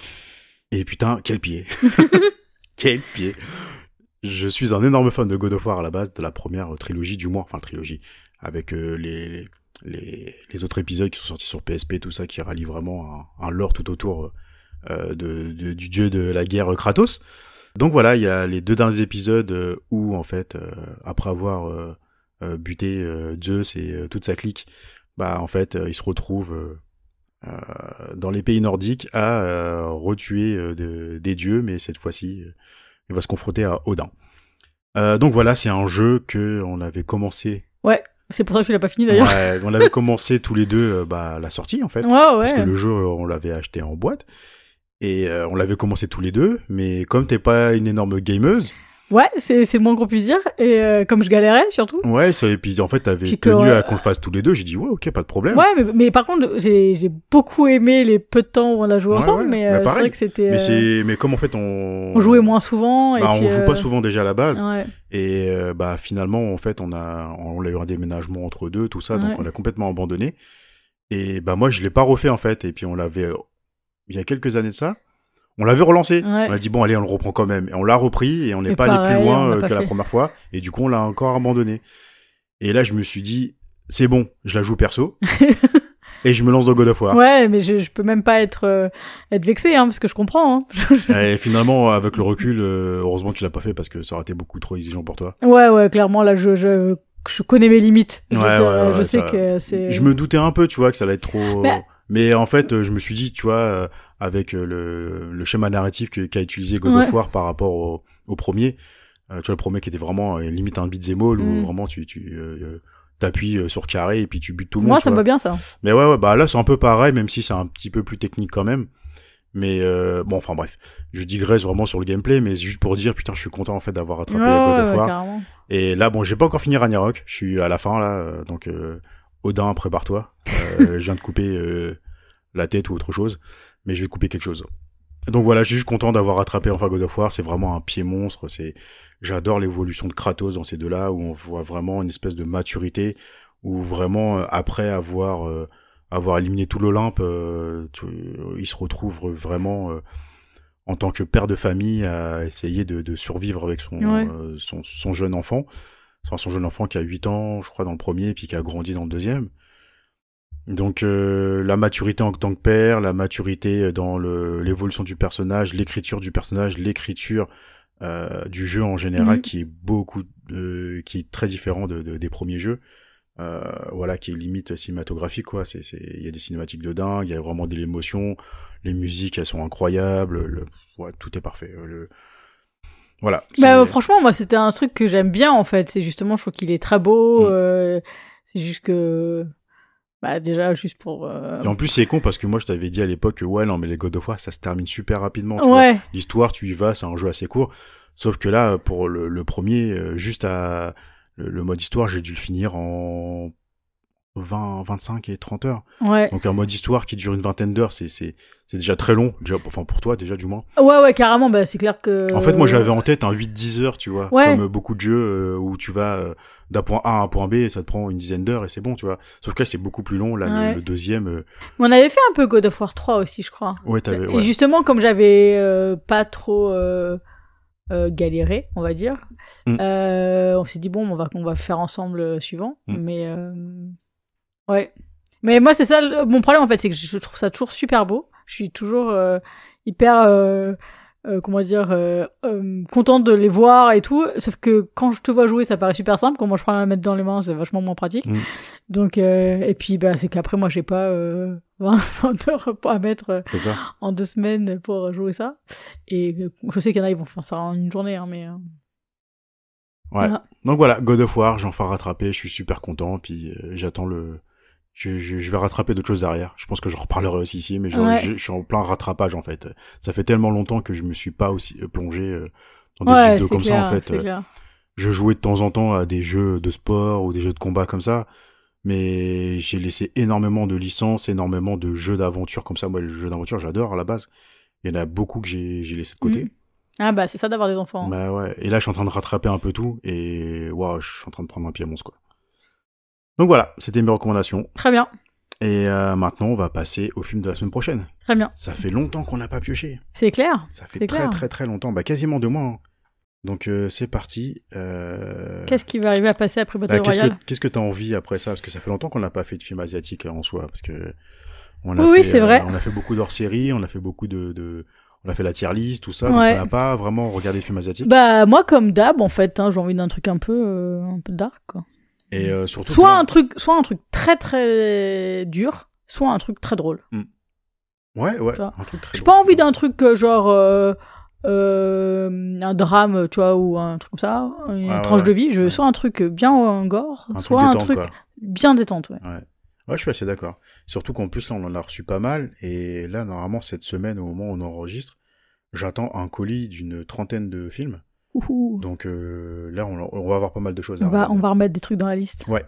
Speaker 1: Et putain, quel pied. Quel pied. Je suis un énorme fan de God of War à la base, de la première trilogie du moins, enfin trilogie, avec les autres épisodes qui sont sortis sur PSP, tout ça, qui rallient vraiment un lore tout autour du dieu de la guerre Kratos. Donc voilà, il y a les 2 derniers épisodes où, en fait, après avoir buté Zeus et toute sa clique, en fait, il se retrouve dans les pays nordiques à retuer des dieux, mais cette fois-ci, il va se confronter à Odin. Donc voilà, c'est un jeu que on avait commencé.
Speaker 2: Ouais, c'est pour ça que tu l'as pas fini d'ailleurs.
Speaker 1: Ouais, on l'avait commencé tous les deux à la sortie en fait.
Speaker 2: Ouais.
Speaker 1: Parce que le jeu, on l'avait acheté en boîte. Et on l'avait commencé tous les deux, mais comme t'es pas une énorme gameuse...
Speaker 2: Ouais, c'est le moins qu'on puisse dire, et comme je galérais surtout.
Speaker 1: Ouais, et puis en fait t'avais tenu à qu'on le fasse tous les deux, j'ai dit ouais, ok, pas de problème.
Speaker 2: Ouais, mais par contre, j'ai beaucoup aimé les peu de temps où on a joué ensemble, mais c'est vrai que c'était...
Speaker 1: Mais comme en fait on
Speaker 2: jouait moins souvent, et puis...
Speaker 1: on joue pas souvent déjà à la base,
Speaker 2: ouais.
Speaker 1: Et finalement, en fait, on a eu un déménagement entre deux, tout ça, donc on l'a complètement abandonné. Et moi, je l'ai pas refait en fait, et puis on l'avait... Il y a quelques années de ça, on l'avait relancé. Ouais. On a dit bon allez, on le reprend quand même. Et on l'a repris et on n'est pas allé plus loin que la première fois. Et du coup, on l'a encore abandonné. Et là, je me suis dit c'est bon, je la joue perso et je me lance dans God of War.
Speaker 2: Ouais, mais je peux même pas être vexé, parce que je comprends.
Speaker 1: Et finalement, avec le recul, heureusement que tu l'as pas fait parce que ça aurait été beaucoup trop exigeant pour toi.
Speaker 2: Ouais, clairement là, je connais mes limites. Je sais que c'est.
Speaker 1: Je me doutais un peu, tu vois, que ça allait être trop. Mais en fait, je me suis dit, tu vois, avec le schéma narratif qu'a utilisé God of War par rapport au premier, Tu vois, le premier qui était vraiment limite un beat'em all où vraiment tu t'appuies sur carré et puis tu butes tout le monde.
Speaker 2: Moi, ça me va bien, ça.
Speaker 1: Mais ouais, bah là, c'est un peu pareil, même si c'est un petit peu plus technique quand même. Mais bon, enfin bref, je digresse vraiment sur le gameplay, mais juste pour dire, putain, je suis content en fait d'avoir rattrapé God of War.
Speaker 2: Carrément.
Speaker 1: Et là, bon, j'ai pas encore fini Ragnarok, je suis à la fin là, donc Odin, prépare-toi. Je viens de couper la tête ou autre chose, mais je vais couper quelque chose. Donc voilà, je suis juste content d'avoir rattrapé enfin God of War, c'est vraiment un pied monstre, j'adore l'évolution de Kratos dans ces deux-là, où on voit vraiment une espèce de maturité, où vraiment, après avoir éliminé tout l'Olympe, il se retrouve vraiment en tant que père de famille à essayer de survivre avec son jeune enfant. Enfin, son jeune enfant qui a 8 ans, je crois, dans le premier, puis qui a grandi dans le deuxième. Donc la maturité en tant que père, la maturité dans l'évolution du personnage, l'écriture du personnage, l'écriture du jeu en général, qui est très différent des premiers jeux. Voilà, qui est limite cinématographique, quoi. Il y a des cinématiques de dingue, il y a vraiment de l'émotion, les musiques elles sont incroyables, ouais, tout est parfait. Voilà.
Speaker 2: Bah franchement, moi c'était un truc que j'aime bien en fait. C'est justement, je trouve qu'il est très beau. C'est juste que, bah déjà juste pour.
Speaker 1: Et en plus c'est con parce que moi je t'avais dit à l'époque que ouais non mais les God of War ça se termine super rapidement. Tu vois. L'histoire tu y vas, c'est un jeu assez court. Sauf que là pour le premier, juste à le mode histoire, j'ai dû le finir en 20, 25 et 30 heures.
Speaker 2: Ouais.
Speaker 1: Donc un mode histoire qui dure une vingtaine d'heures, c'est déjà très long, déjà, enfin pour toi déjà du moins.
Speaker 2: Ouais, carrément, bah c'est clair que...
Speaker 1: En fait, moi j'avais en tête un 8-10 heures, tu vois, comme beaucoup de jeux où tu vas d'un point A à un point B, et ça te prend une dizaine d'heures et c'est bon, tu vois. Sauf que là, c'est beaucoup plus long, là, le deuxième...
Speaker 2: Mais on avait fait un peu God of War 3 aussi, je crois.
Speaker 1: Ouais, t'avais...
Speaker 2: Et justement, comme j'avais pas trop... galéré, on va dire. On s'est dit bon, on va faire ensemble suivant. Mais ouais. Mais moi c'est ça mon problème en fait, c'est que je trouve ça toujours super beau. Je suis toujours hyper comment dire contente de les voir et tout. Sauf que quand je te vois jouer, ça paraît super simple. Quand moi je prends la mettre dans les mains, c'est vachement moins pratique. Donc et puis bah c'est qu'après moi j'ai pas 20 heures à mettre en 2 semaines pour jouer ça. Et je sais qu'il y en a, ils vont faire ça en une journée, hein, mais...
Speaker 1: Ouais. Voilà. Donc voilà, God of War, j'ai enfin rattrapé, je suis super content, puis j'attends je vais rattraper d'autres choses derrière. Je pense que je reparlerai aussi ici, mais je suis en plein rattrapage, en fait. Ça fait tellement longtemps que je me suis pas aussi plongé dans des vidéos comme ça, en fait. Je jouais de temps en temps à des jeux de sport ou des jeux de combat comme ça, mais j'ai laissé énormément de licences, énormément de jeux d'aventure comme ça. Moi, les jeux d'aventure, j'adore à la base. Il y en a beaucoup que j'ai laissé de côté.
Speaker 2: Ah bah c'est ça d'avoir des enfants.
Speaker 1: Bah ouais. Et là, je suis en train de rattraper un peu tout et waouh, je suis en train de prendre un pied à monstre, quoi. Donc voilà, c'était mes recommandations.
Speaker 2: Très bien.
Speaker 1: Et maintenant, on va passer au film de la semaine prochaine.
Speaker 2: Très bien.
Speaker 1: Ça fait longtemps qu'on n'a pas pioché.
Speaker 2: C'est clair.
Speaker 1: Ça fait très longtemps. Bah quasiment 2 mois. Hein. Donc c'est parti.
Speaker 2: Qu'est-ce qui va arriver à passer après Battle Royale ?
Speaker 1: Qu'est-ce que t'as envie après ça ? Parce que ça fait longtemps qu'on n'a pas fait de film asiatique en soi. Parce que
Speaker 2: oui, c'est vrai.
Speaker 1: On a fait beaucoup d'hors-série, on a fait beaucoup on a fait la tier list, tout ça. Donc on n'a pas vraiment regardé de films asiatiques.
Speaker 2: Bah moi comme d'hab en fait, hein, j'ai envie d'un truc un peu dark quoi.
Speaker 1: Et surtout
Speaker 2: soit un truc très très dur, soit un truc très drôle.
Speaker 1: Ouais, un truc très drôle.
Speaker 2: J'ai pas envie d'un truc genre un drame, tu vois, ou un truc comme ça, une tranche de vie. Je veux soit un truc bien gore, soit un truc bien détente, ouais.
Speaker 1: Ouais, je suis assez d'accord. Surtout qu'en plus, là, on en a reçu pas mal. Et là, normalement, cette semaine, au moment où on enregistre, j'attends un colis d'une 30aine de films. Donc là, on va avoir pas mal de choses à regarder.
Speaker 2: On va remettre des trucs dans la liste.
Speaker 1: Ouais.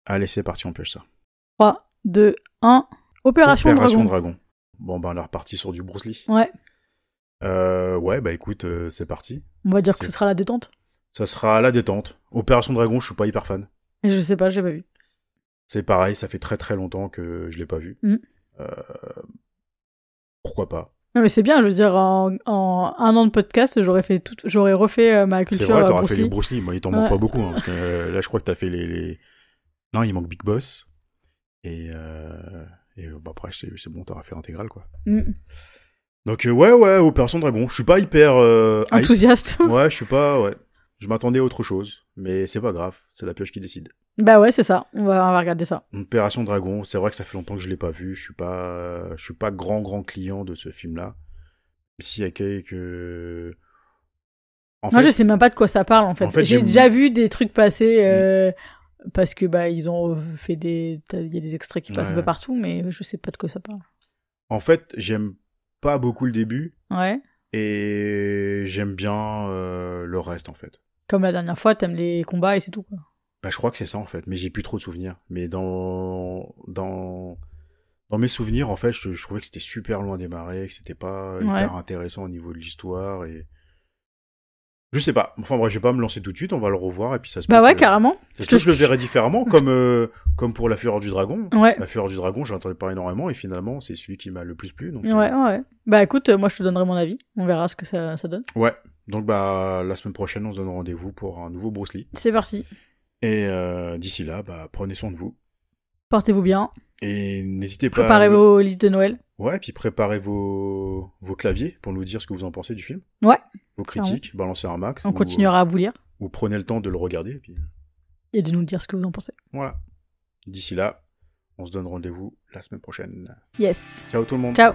Speaker 1: Allez, c'est parti, on pioche ça.
Speaker 2: 3, 2, 1. Opération Dragon.
Speaker 1: Bon, ben, on est reparti sur du Bruce Lee.
Speaker 2: Ouais.
Speaker 1: Ouais, bah écoute, c'est parti.
Speaker 2: On va dire que ce sera la détente.
Speaker 1: Ça sera la détente. Opération Dragon, je suis pas hyper fan.
Speaker 2: Je sais pas, j'ai pas vu.
Speaker 1: C'est pareil, ça fait très longtemps que je l'ai pas vu. Pourquoi pas?
Speaker 2: Non mais c'est bien, je veux dire, en 1 an de podcast, j'aurais refait ma culture.
Speaker 1: C'est vrai, t'auras fait les Bruce Lee. Moi, il t'en manque pas beaucoup, hein, parce que là, je crois que t'as fait les... Non, il manque Big Boss. Et bah, après, c'est bon, t'auras fait l'intégrale, quoi. Donc, ouais, Opération Dragon. Je suis pas hyper...
Speaker 2: enthousiaste.
Speaker 1: Ouais, je suis pas... Ouais. Je m'attendais à autre chose, mais c'est pas grave, c'est la pioche qui décide.
Speaker 2: Bah ouais, c'est ça, on va regarder ça.
Speaker 1: Opération Dragon, c'est vrai que ça fait longtemps que je l'ai pas vu, je suis pas grand client de ce film-là. S'il y a quelques
Speaker 2: Moi, je sais même pas de quoi ça parle, en fait. J'ai déjà vu des trucs passer, parce que, ils ont fait il y a des extraits qui passent un peu partout, mais je sais pas de quoi ça parle.
Speaker 1: En fait, j'aime pas beaucoup le début.
Speaker 2: Ouais.
Speaker 1: Et j'aime bien le reste, en fait.
Speaker 2: Comme la dernière fois, t'aimes les combats et c'est tout, quoi.
Speaker 1: Je crois que c'est ça, en fait. Mais j'ai plus trop de souvenirs. Mais dans mes souvenirs, en fait, je trouvais que c'était super loin démarré, que c'était pas hyper intéressant au niveau de l'histoire. Et je sais pas. Enfin bref, je vais pas me lancer tout de suite, on va le revoir et puis ça se
Speaker 2: peut. Carrément.
Speaker 1: Ça se peut que je le verrai différemment, comme pour La Fureur du Dragon.
Speaker 2: Ouais.
Speaker 1: La Fureur du Dragon, j'en entendais pas énormément et finalement, c'est celui qui m'a le plus plu. Donc,
Speaker 2: ouais. Écoute, moi je te donnerai mon avis. On verra ce que ça donne.
Speaker 1: Ouais. Donc la semaine prochaine, on se donne rendez-vous pour un nouveau Bruce Lee.
Speaker 2: C'est parti.
Speaker 1: Et d'ici là, prenez soin de vous.
Speaker 2: Portez-vous bien.
Speaker 1: Et n'hésitez pas.
Speaker 2: Préparez vos listes de Noël.
Speaker 1: Ouais, puis préparez vos claviers pour nous dire ce que vous en pensez du film.
Speaker 2: Ouais.
Speaker 1: Vos critiques, balancez un max.
Speaker 2: On continuera à vous lire.
Speaker 1: Ou prenez le temps de le regarder.
Speaker 2: Et de nous dire ce que vous en pensez.
Speaker 1: Voilà. D'ici là, on se donne rendez-vous la semaine prochaine.
Speaker 2: Yes.
Speaker 1: Ciao tout le monde.
Speaker 2: Ciao.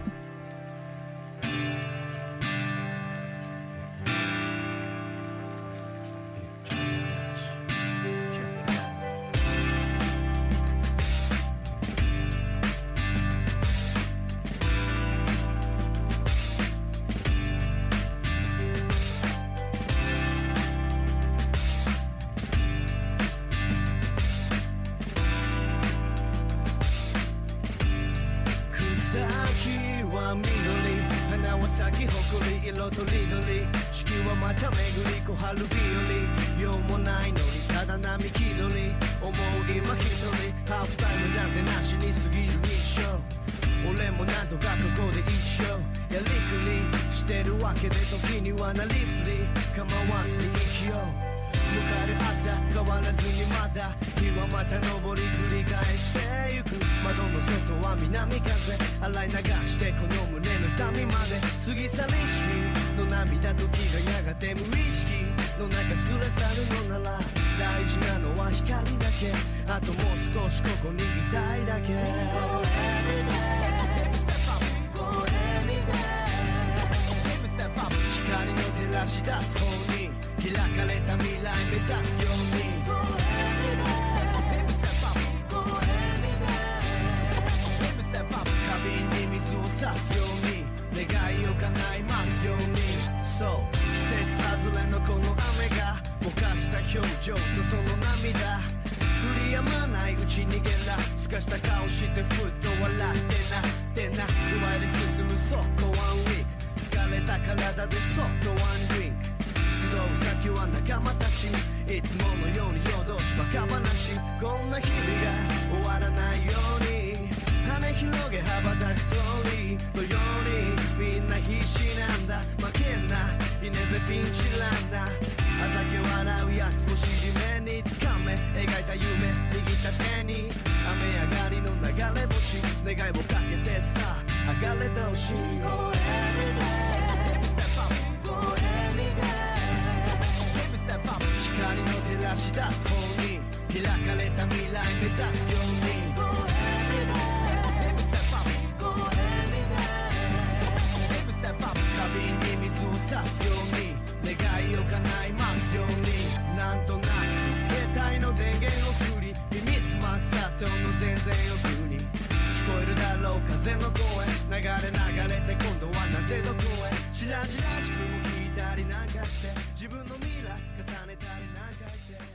Speaker 5: しらじらしくも聞いたりなんかして自分のミラー重ねたりなんかして